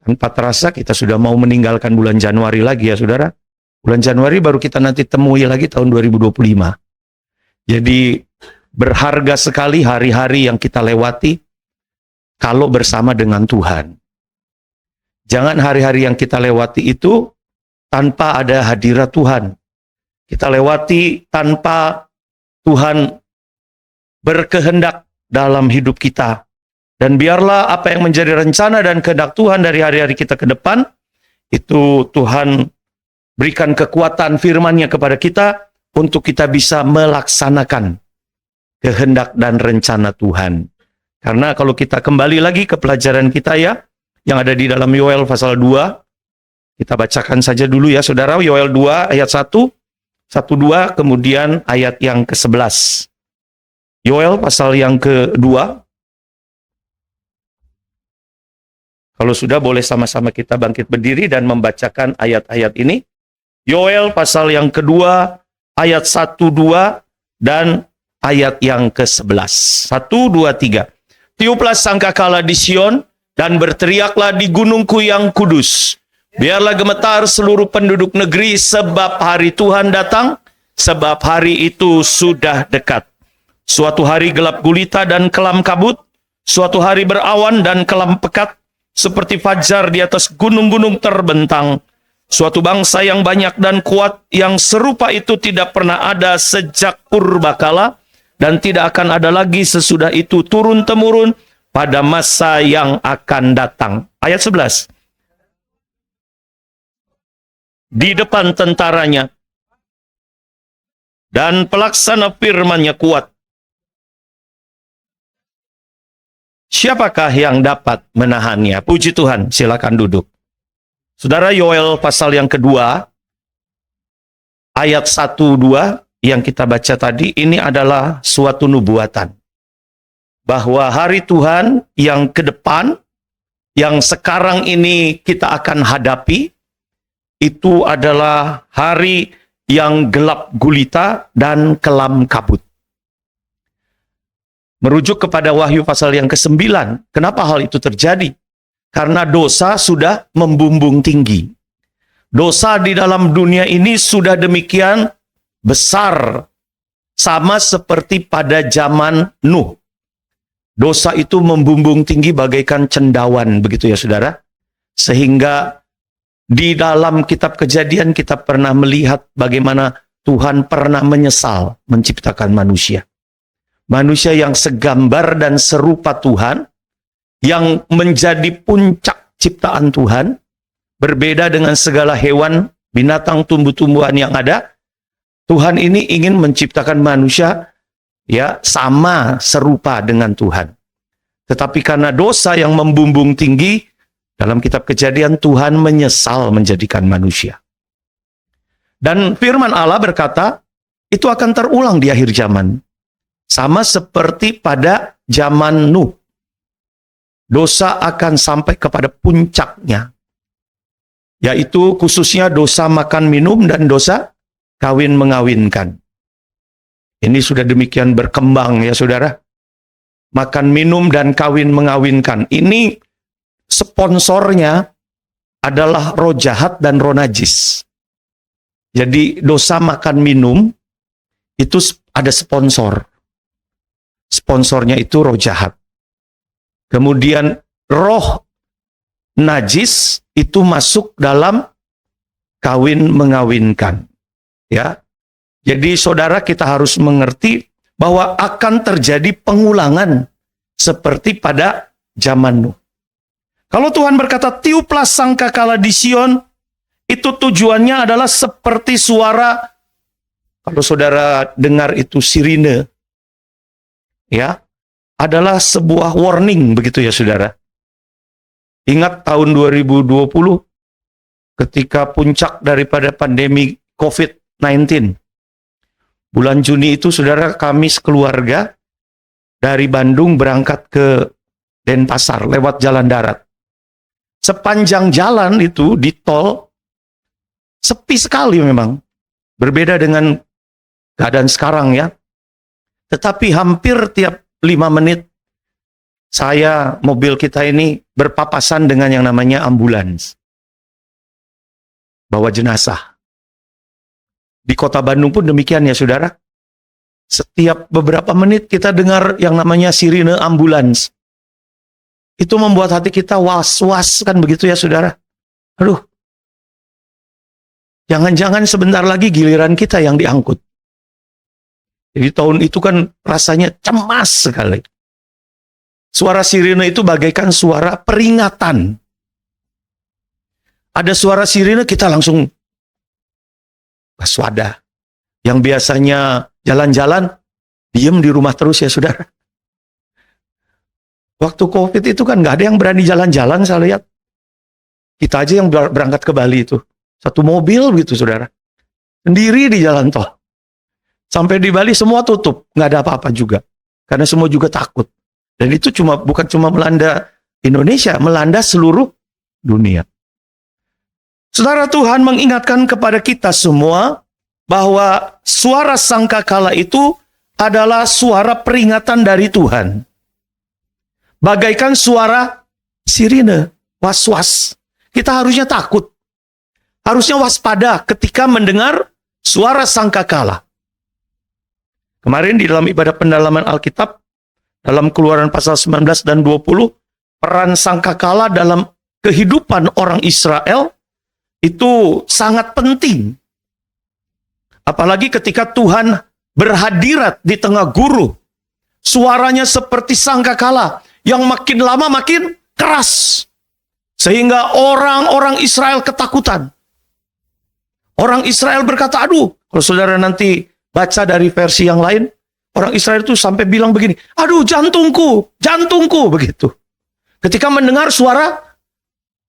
H: tanpa terasa kita sudah mau meninggalkan bulan Januari lagi, ya saudara. Bulan Januari baru kita nanti temui lagi tahun 2025. Jadi berharga sekali hari-hari yang kita lewati kalau bersama dengan Tuhan. Jangan hari-hari yang kita lewati itu tanpa ada hadirat Tuhan. Kita lewati tanpa Tuhan berkehendak dalam hidup kita. Dan biarlah apa yang menjadi rencana dan kehendak Tuhan dari hari-hari kita ke depan, itu Tuhan berikan kekuatan firman-Nya kepada kita untuk kita bisa melaksanakan kehendak dan rencana Tuhan. Karena kalau kita kembali lagi ke pelajaran kita, ya, yang ada di dalam Yoel pasal 2, kita bacakan saja dulu, ya saudara. Yoel 2 ayat 1, 1-2, kemudian ayat yang ke-11. Yoel pasal yang kedua. Kalau sudah, boleh sama-sama kita bangkit berdiri dan membacakan ayat-ayat ini. Yoel pasal yang kedua, ayat 1-2, dan ayat yang ke-11. 1, 2, 3. Tiuplah sangkakala di Sion, dan berteriaklah di gunungku yang kudus. Biarlah gemetar seluruh penduduk negeri, sebab hari Tuhan datang, sebab hari itu sudah dekat. Suatu hari gelap gulita dan kelam kabut, suatu hari berawan dan kelam pekat, seperti fajar di atas gunung-gunung terbentang. Suatu bangsa yang banyak dan kuat, yang serupa itu tidak pernah ada sejak purbakala, dan tidak akan ada lagi sesudah itu turun-temurun pada masa yang akan datang. Ayat 11. Di depan tentaranya, dan pelaksana firman-Nya kuat. Siapakah yang dapat menahannya? Puji Tuhan, silakan duduk. Saudara, Yoel pasal yang kedua, ayat 1-2 yang kita baca tadi, ini adalah suatu nubuatan. Bahwa hari Tuhan yang ke depan yang sekarang ini kita akan hadapi itu adalah hari yang gelap gulita dan kelam kabut. Merujuk kepada Wahyu pasal yang ke-9. Kenapa hal itu terjadi? Karena dosa sudah membumbung tinggi. Dosa di dalam dunia ini sudah demikian besar, sama seperti pada zaman Nuh. Dosa itu membumbung tinggi bagaikan cendawan, begitu ya saudara. Sehingga di dalam kitab Kejadian kita pernah melihat bagaimana Tuhan pernah menyesal menciptakan manusia. Manusia yang segambar dan serupa Tuhan, yang menjadi puncak ciptaan Tuhan, berbeda dengan segala hewan, binatang, tumbuh-tumbuhan yang ada. Tuhan ini ingin menciptakan manusia ya sama serupa dengan Tuhan. Tetapi karena dosa yang membumbung tinggi, dalam kitab Kejadian Tuhan menyesal menjadikan manusia. Dan firman Allah berkata, itu akan terulang di akhir zaman. Sama seperti pada zaman Nuh. Dosa akan sampai kepada puncaknya. Yaitu khususnya dosa makan minum dan dosa kawin mengawinkan. Ini sudah demikian berkembang ya saudara. Makan minum dan kawin mengawinkan. Ini sponsornya adalah roh jahat dan roh najis. Jadi dosa makan minum itu ada sponsor. Sponsornya itu roh jahat. Kemudian roh najis itu masuk dalam kawin mengawinkan. Ya. Jadi saudara, kita harus mengerti bahwa akan terjadi pengulangan seperti pada zaman Nuh. Kalau Tuhan berkata tiuplah sangkakala di Sion, itu tujuannya adalah seperti suara, kalau saudara dengar itu sirine, ya, adalah sebuah warning begitu ya saudara. Ingat tahun 2020 ketika puncak daripada pandemi COVID-19. Bulan Juni itu saudara, kami sekeluarga dari Bandung berangkat ke Denpasar lewat jalan darat. Sepanjang jalan itu di tol sepi sekali memang. Berbeda dengan keadaan sekarang ya. Tetapi hampir tiap 5 menit mobil kita ini berpapasan dengan yang namanya ambulans. Bawa jenazah. Di kota Bandung pun demikian ya saudara. Setiap beberapa menit kita dengar yang namanya sirine ambulans. Itu membuat hati kita was-was kan begitu ya saudara. Aduh. Jangan-jangan sebentar lagi giliran kita yang diangkut. Jadi tahun itu kan rasanya cemas sekali. Suara sirine itu bagaikan suara peringatan. Ada suara sirine kita langsung waspada. Yang biasanya jalan-jalan, diem di rumah terus ya saudara. Waktu COVID itu kan nggak ada yang berani jalan-jalan saya lihat. Kita aja yang berangkat ke Bali itu. Satu mobil gitu saudara. Sendiri di jalan tol. Sampai di Bali semua tutup. Nggak ada apa-apa juga. Karena semua juga takut. Dan itu bukan cuma melanda Indonesia, melanda seluruh dunia. Saudara, Tuhan mengingatkan kepada kita semua bahwa suara sangkakala itu adalah suara peringatan dari Tuhan. Bagaikan suara sirine, was-was. Kita harusnya takut. Harusnya waspada ketika mendengar suara sangkakala. Kemarin di dalam ibadah pendalaman Alkitab, dalam Keluaran pasal 19 dan 20, peran sangkakala dalam kehidupan orang Israel itu sangat penting. Apalagi ketika Tuhan berhadirat di tengah guru. Suaranya seperti sangkakala yang makin lama makin keras. Sehingga orang-orang Israel ketakutan. Orang Israel berkata, aduh, kalau saudara nanti baca dari versi yang lain, orang Israel itu sampai bilang begini, aduh jantungku, jantungku, begitu. Ketika mendengar suara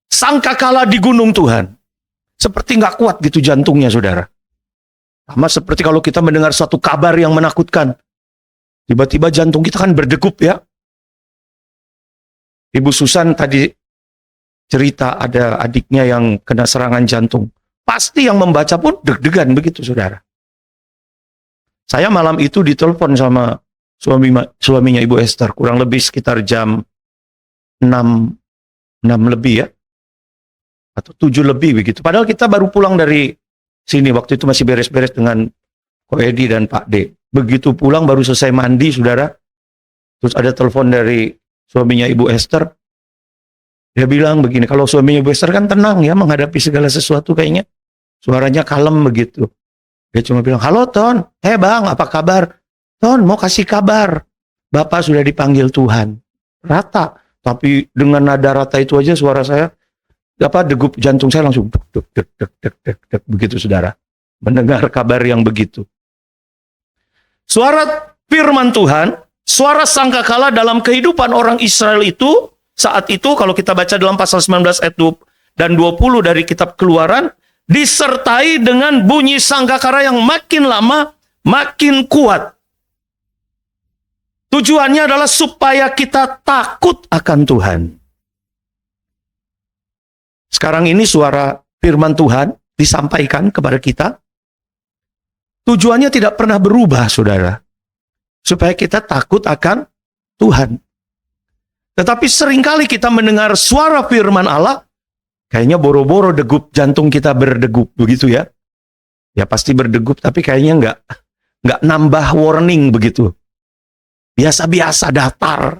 H: sangkakala di gunung Tuhan. Seperti nggak kuat gitu jantungnya saudara. Sama seperti kalau kita mendengar suatu kabar yang menakutkan. Tiba-tiba jantung kita kan berdegup ya. Ibu Susan tadi cerita ada adiknya yang kena serangan jantung. Pasti yang membaca pun deg-degan begitu, saudara. Saya malam itu ditelepon sama suaminya Ibu Esther, kurang lebih sekitar jam 6 lebih ya, atau 7 lebih begitu. Padahal kita baru pulang dari sini, waktu itu masih beres-beres dengan Ko Edi dan Pak D. Begitu pulang baru selesai mandi, saudara. Terus ada telepon dari suaminya Ibu Esther. Dia bilang begini, kalau suaminya Ibu Esther kan tenang ya menghadapi segala sesuatu kayaknya. Suaranya kalem begitu. Dia cuma bilang, halo Ton, bang, apa kabar? Ton, mau kasih kabar. Bapak sudah dipanggil Tuhan. Rata. Tapi dengan nada rata itu aja suara saya, degup jantung saya langsung deg, deg, deg, deg, deg, deg, begitu, saudara. Mendengar kabar yang begitu. Suara firman Tuhan, suara sangkakala dalam kehidupan orang Israel itu, saat itu kalau kita baca dalam pasal 19 ayat 2 dan 20 dari kitab Keluaran, disertai dengan bunyi sangkakala yang makin lama makin kuat. Tujuannya adalah supaya kita takut akan Tuhan. Sekarang ini suara firman Tuhan disampaikan kepada kita. Tujuannya tidak pernah berubah, saudara. Supaya kita takut akan Tuhan. Tetapi seringkali kita mendengar suara firman Allah, kayaknya boro-boro degup jantung kita berdegup, begitu ya. Ya pasti berdegup, tapi kayaknya nggak nambah warning begitu. Biasa-biasa datar.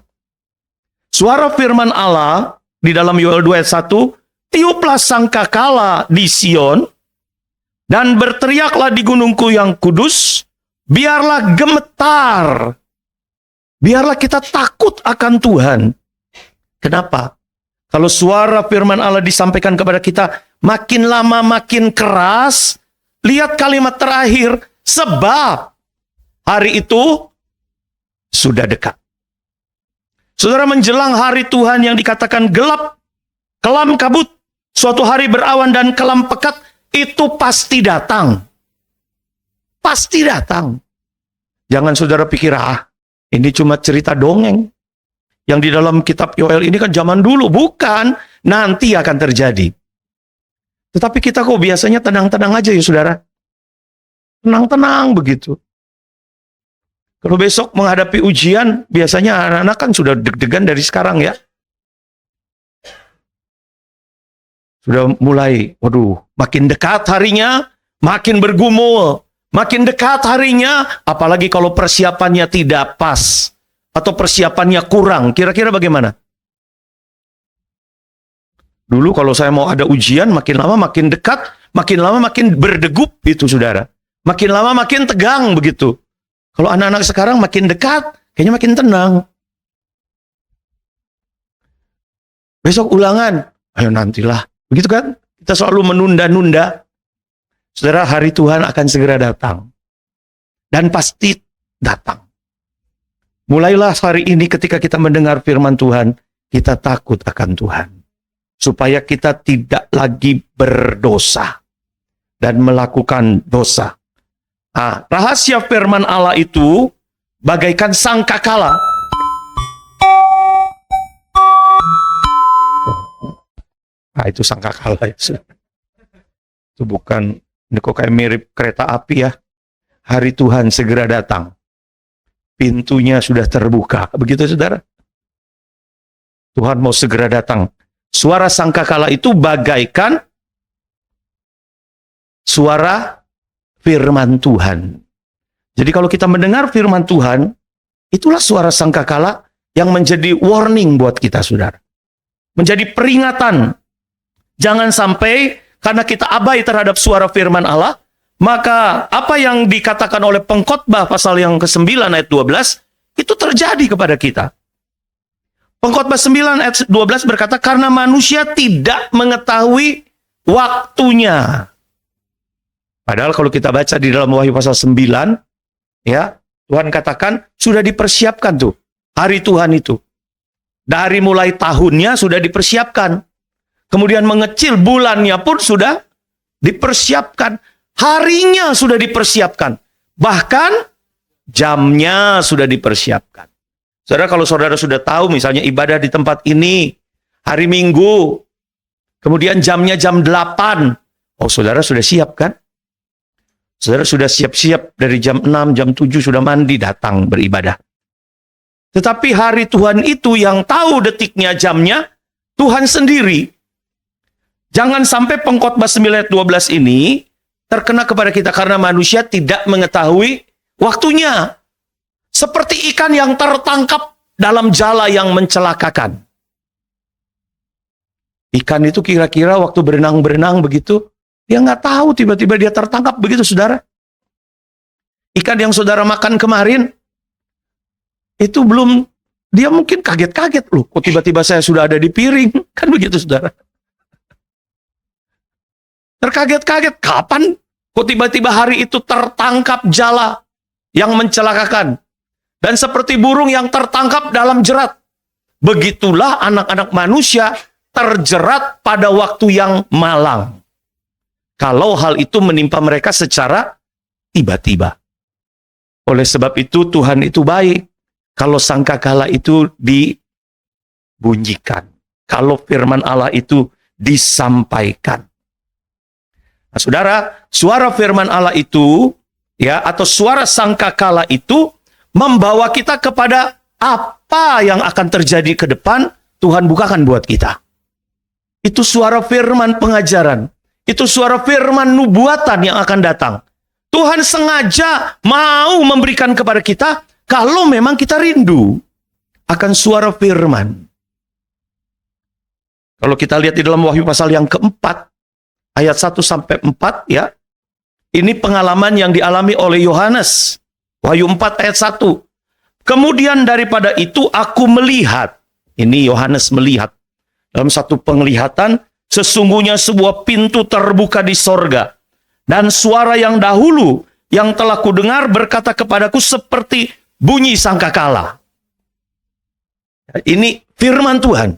H: Suara firman Allah di dalam Yoel 2 ayat 1, tiuplah sangkakala di Sion, dan berteriaklah di gunungku yang kudus, biarlah gemetar. Biarlah kita takut akan Tuhan. Kenapa? Kalau suara firman Allah disampaikan kepada kita, makin lama makin keras, lihat kalimat terakhir, sebab hari itu sudah dekat. Saudara, menjelang hari Tuhan yang dikatakan gelap, kelam kabut, suatu hari berawan dan kelam pekat, itu pasti datang. Pasti datang. Jangan saudara pikir, ini cuma cerita dongeng. Yang di dalam kitab Yoel ini kan zaman dulu. Bukan, nanti akan terjadi. Tetapi kita kok biasanya tenang-tenang aja ya saudara. Tenang-tenang begitu. Kalau besok menghadapi ujian, biasanya anak-anak kan sudah deg-degan dari sekarang ya. Sudah mulai, makin dekat harinya, makin bergumul. Makin dekat harinya, apalagi kalau persiapannya tidak pas. Atau persiapannya kurang, kira-kira bagaimana? Dulu kalau saya mau ada ujian, makin lama makin dekat, makin lama makin berdegup itu saudara. Makin lama makin tegang begitu. Kalau anak-anak sekarang makin dekat, kayaknya makin tenang. Besok ulangan, ayo nantilah. Begitu kan? Kita selalu menunda-nunda. Saudara, hari Tuhan akan segera datang. Dan pasti datang. Mulailah hari ini ketika kita mendengar firman Tuhan, kita takut akan Tuhan. Supaya kita tidak lagi berdosa dan melakukan dosa. Rahasia firman Allah itu bagaikan sangkakala. Itu sangkakala ya. Itu bukan, ini kok kayak mirip kereta api ya. Hari Tuhan segera datang. Pintunya sudah terbuka. Begitu saudara. Tuhan mau segera datang. Suara sangkakala itu bagaikan suara firman Tuhan. Jadi kalau kita mendengar firman Tuhan, itulah suara sangkakala yang menjadi warning buat kita saudara. Menjadi peringatan. Jangan sampai karena kita abai terhadap suara firman Allah, maka apa yang dikatakan oleh pengkhotbah pasal yang ke-9 ayat 12, itu terjadi kepada kita. Pengkhotbah 9 ayat 12 berkata, karena manusia tidak mengetahui waktunya. Padahal kalau kita baca di dalam Wahyu pasal 9, ya, Tuhan katakan sudah dipersiapkan tuh hari Tuhan itu. Dari mulai tahunnya sudah dipersiapkan. Kemudian mengecil, bulannya pun sudah dipersiapkan. Harinya sudah dipersiapkan. Bahkan jamnya sudah dipersiapkan. Saudara, kalau saudara sudah tahu misalnya ibadah di tempat ini hari Minggu, Kemudian jamnya jam 8. Oh, saudara sudah siap kan? Saudara sudah siap-siap dari jam 6, jam 7 sudah mandi datang beribadah. Tetapi hari Tuhan itu yang tahu detiknya, jamnya, Tuhan sendiri. Jangan sampai pengkhotbah 9 ayat 12 ini terkena kepada kita karena manusia tidak mengetahui waktunya. Seperti ikan yang tertangkap dalam jala yang mencelakakan. Ikan itu kira-kira waktu berenang-berenang begitu, dia nggak tahu tiba-tiba dia tertangkap begitu, saudara. Ikan yang saudara makan kemarin, itu belum, dia mungkin kaget-kaget, loh, kok tiba-tiba saya sudah ada di piring. Kan begitu, saudara. Terkaget-kaget, kapan kok tiba-tiba hari itu tertangkap jala yang mencelakakan. Dan seperti burung yang tertangkap dalam jerat. Begitulah anak-anak manusia terjerat pada waktu yang malang. Kalau hal itu menimpa mereka secara tiba-tiba. Oleh sebab itu Tuhan itu baik. Kalau sangkakala itu dibunyikan. Kalau firman Allah itu disampaikan. Nah, saudara, suara firman Allah itu, ya, atau suara sangkakala itu membawa kita kepada apa yang akan terjadi ke depan, Tuhan bukakan buat kita. Itu suara firman pengajaran. Itu suara firman nubuatan yang akan datang. Tuhan sengaja mau memberikan kepada kita kalau memang kita rindu akan suara firman. Kalau kita lihat di dalam Wahyu pasal yang keempat, ayat 1-4, ya. Ini pengalaman yang dialami oleh Yohanes. Wahyu 4 ayat 1. Kemudian daripada itu aku melihat. Ini Yohanes melihat. Dalam satu penglihatan, sesungguhnya sebuah pintu terbuka di sorga. Dan suara yang dahulu yang telah kudengar berkata kepadaku seperti bunyi sangkakala. Ini firman Tuhan.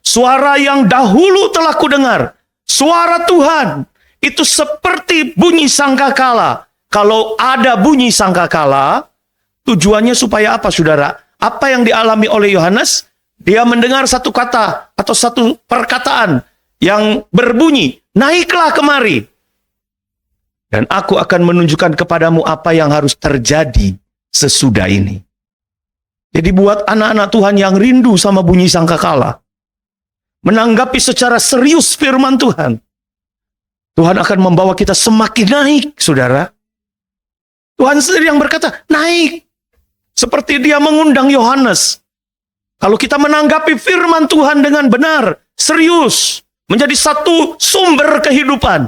H: Suara yang dahulu telah kudengar. Suara Tuhan. Itu seperti bunyi sangkakala. Kalau ada bunyi sangkakala, tujuannya supaya apa, saudara? Apa yang dialami oleh Yohanes? Dia mendengar satu kata atau satu perkataan yang berbunyi, naiklah kemari. Dan aku akan menunjukkan kepadamu apa yang harus terjadi sesudah ini. Jadi buat anak-anak Tuhan yang rindu sama bunyi sangkakala, menanggapi secara serius firman Tuhan, Tuhan akan membawa kita semakin naik, saudara. Tuhan sendiri yang berkata, naik. Seperti dia mengundang Yohanes. Kalau kita menanggapi firman Tuhan dengan benar, serius, menjadi satu sumber kehidupan.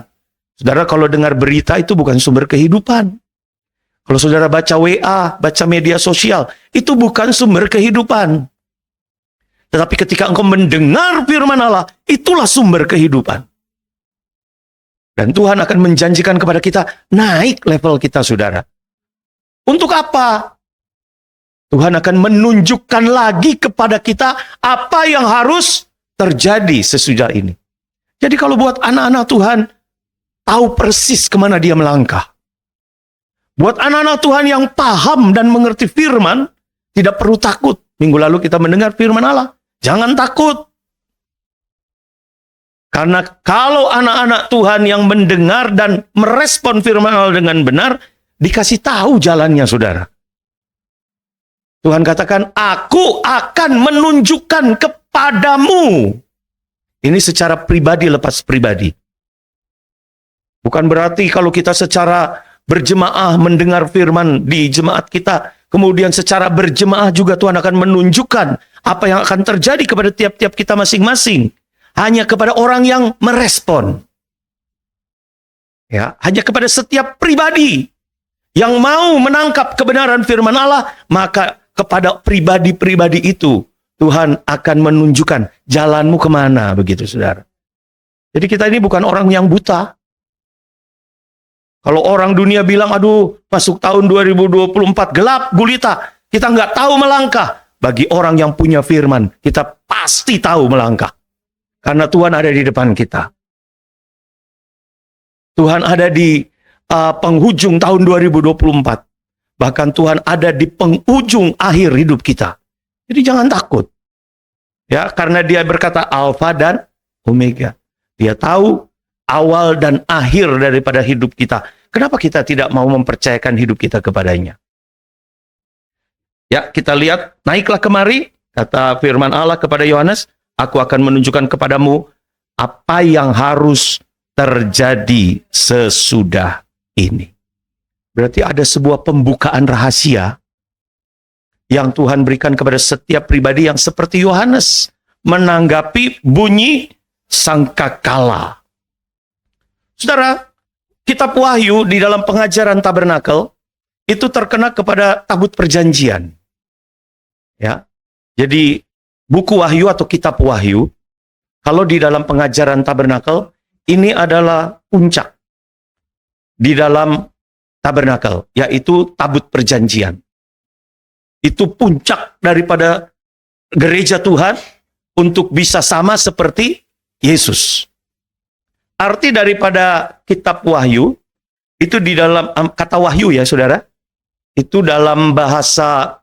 H: Saudara, kalau dengar berita itu bukan sumber kehidupan. Kalau saudara baca WA, baca media sosial, itu bukan sumber kehidupan. Tetapi ketika engkau mendengar firman Allah, itulah sumber kehidupan. Dan Tuhan akan menjanjikan kepada kita, naik level kita, saudara. Untuk apa? Tuhan akan menunjukkan lagi kepada kita apa yang harus terjadi sesudah ini. Jadi kalau buat anak-anak Tuhan, tahu persis kemana dia melangkah. Buat anak-anak Tuhan yang paham dan mengerti firman, tidak perlu takut. Minggu lalu kita mendengar firman Allah. Jangan takut. Karena kalau anak-anak Tuhan yang mendengar dan merespon firman Allah dengan benar, dikasih tahu jalannya, saudara. Tuhan katakan, aku akan menunjukkan kepadamu. Ini secara pribadi lepas pribadi. Bukan berarti kalau kita secara berjemaah mendengar firman di jemaat kita, kemudian secara berjemaah juga Tuhan akan menunjukkan apa yang akan terjadi kepada tiap-tiap kita masing-masing. Hanya kepada orang yang merespon. Ya, hanya kepada setiap pribadi yang mau menangkap kebenaran firman Allah, maka kepada pribadi-pribadi itu Tuhan akan menunjukkan jalanmu kemana, begitu, saudara. Jadi kita ini bukan orang yang buta. Kalau orang dunia bilang, aduh, masuk tahun 2024, gelap gulita, kita nggak tahu melangkah. Bagi orang yang punya firman, kita pasti tahu melangkah. Karena Tuhan ada di depan kita. Tuhan ada di penghujung tahun 2024. Bahkan Tuhan ada di penghujung akhir hidup kita. Jadi jangan takut. Ya, karena dia berkata Alfa dan Omega. Dia tahu awal dan akhir daripada hidup kita. Kenapa kita tidak mau mempercayakan hidup kita kepadanya? Ya, kita lihat, naiklah kemari, kata firman Allah kepada Yohanes, aku akan menunjukkan kepadamu apa yang harus terjadi sesudah ini. Berarti ada sebuah pembukaan rahasia yang Tuhan berikan kepada setiap pribadi yang seperti Yohanes menanggapi bunyi sangkakala. Saudara, kitab Wahyu di dalam pengajaran tabernakel itu terkena kepada tabut perjanjian. Ya. Jadi buku Wahyu atau kitab Wahyu, kalau di dalam pengajaran tabernakel, ini adalah puncak di dalam tabernakel, yaitu tabut perjanjian. Itu puncak daripada gereja Tuhan untuk bisa sama seperti Yesus. Arti daripada kitab Wahyu, itu di dalam kata Wahyu ya saudara, itu dalam bahasa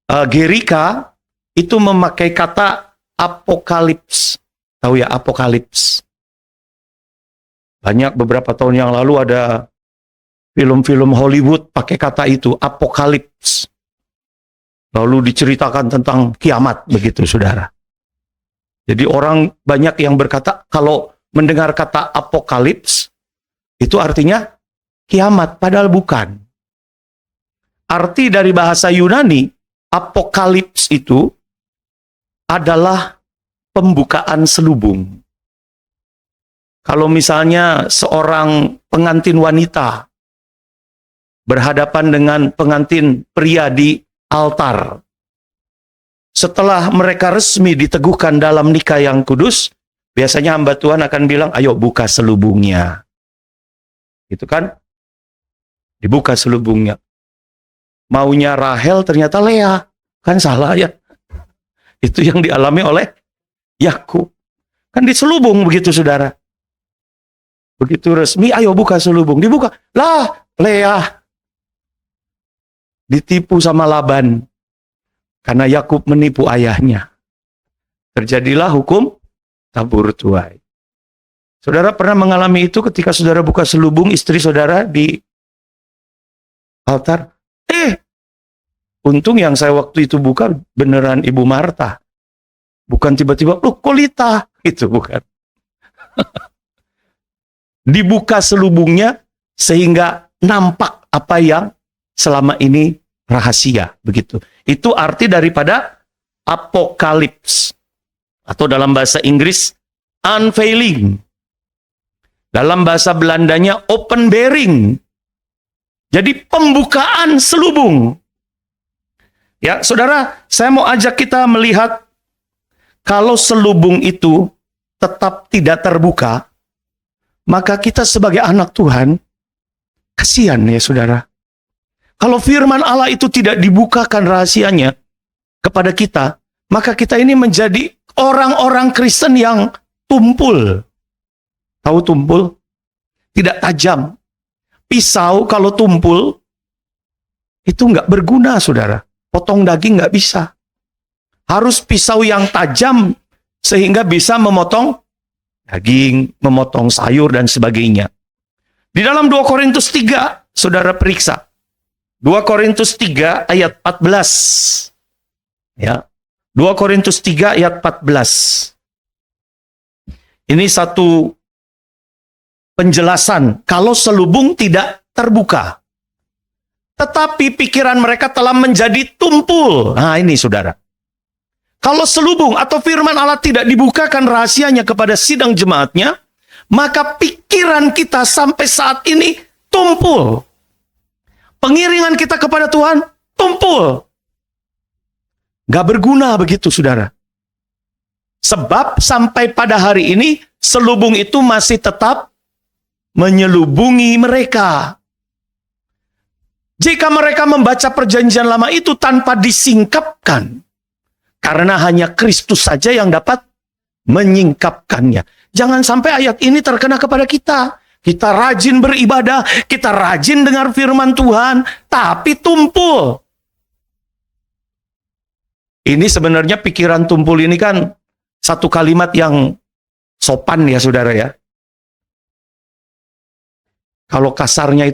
H: Gerika, itu memakai kata apokalips. Tahu ya apokalips? Banyak beberapa tahun yang lalu ada film-film Hollywood pakai kata itu, apokalips. Lalu diceritakan tentang kiamat, begitu saudara. Jadi orang banyak yang berkata, kalau mendengar kata apokalips, itu artinya kiamat, padahal bukan. Arti dari bahasa Yunani, apokalips itu adalah pembukaan selubung. Kalau misalnya seorang pengantin wanita berhadapan dengan pengantin pria di altar, setelah mereka resmi diteguhkan dalam nikah yang kudus, biasanya hamba Tuhan akan bilang, ayo buka selubungnya. Gitu kan? Dibuka selubungnya. Maunya Rahel ternyata Lea. Kan salah ya. Itu yang dialami oleh Yakub. Kan diselubung begitu saudara. Begitu resmi, ayo buka selubung. Dibuka. Lah, Lea. Ditipu sama Laban. Karena Yakub menipu ayahnya. Terjadilah hukum tabur tuai. Saudara pernah mengalami itu ketika saudara buka selubung istri saudara di altar? Untung yang saya waktu itu buka beneran Ibu Marta. Bukan tiba-tiba, loh kok Lita? Itu bukan. Dibuka selubungnya sehingga nampak apa yang selama ini rahasia. Begitu. Itu arti daripada apokalips. Atau dalam bahasa Inggris, unveiling. Dalam bahasa Belandanya, open bearing. Jadi pembukaan selubung. Ya, saudara, saya mau ajak kita melihat kalau selubung itu tetap tidak terbuka, maka kita sebagai anak Tuhan, kasihan ya saudara. Kalau firman Allah itu tidak dibukakan rahasianya kepada kita, maka kita ini menjadi orang-orang Kristen yang tumpul. Tahu tumpul? Tidak tajam. Pisau kalau tumpul, itu nggak berguna, saudara. Potong daging nggak bisa. Harus pisau yang tajam, sehingga bisa memotong daging, memotong sayur, dan sebagainya. Di dalam 2 Korintus 3, saudara periksa. 2 Korintus 3 ayat 14. Ya. 2 Korintus 3 ayat 14. Ini satu penjelasan kalau selubung tidak terbuka. Tetapi pikiran mereka telah menjadi tumpul. Nah ini saudara. Kalau selubung atau firman Allah tidak dibukakan rahasianya kepada sidang jemaatnya, maka pikiran kita sampai saat ini tumpul. Pengiringan kita kepada Tuhan tumpul. Gak berguna begitu saudara. Sebab sampai pada hari ini selubung itu masih tetap menyelubungi mereka. Jika mereka membaca perjanjian lama itu tanpa disingkapkan, karena hanya Kristus saja yang dapat menyingkapkannya. Jangan sampai ayat ini terkena kepada kita. Kita rajin beribadah, kita rajin dengar firman Tuhan, tapi tumpul. Ini sebenarnya pikiran tumpul ini kan satu kalimat yang sopan ya saudara ya. Kalau kasarnya itu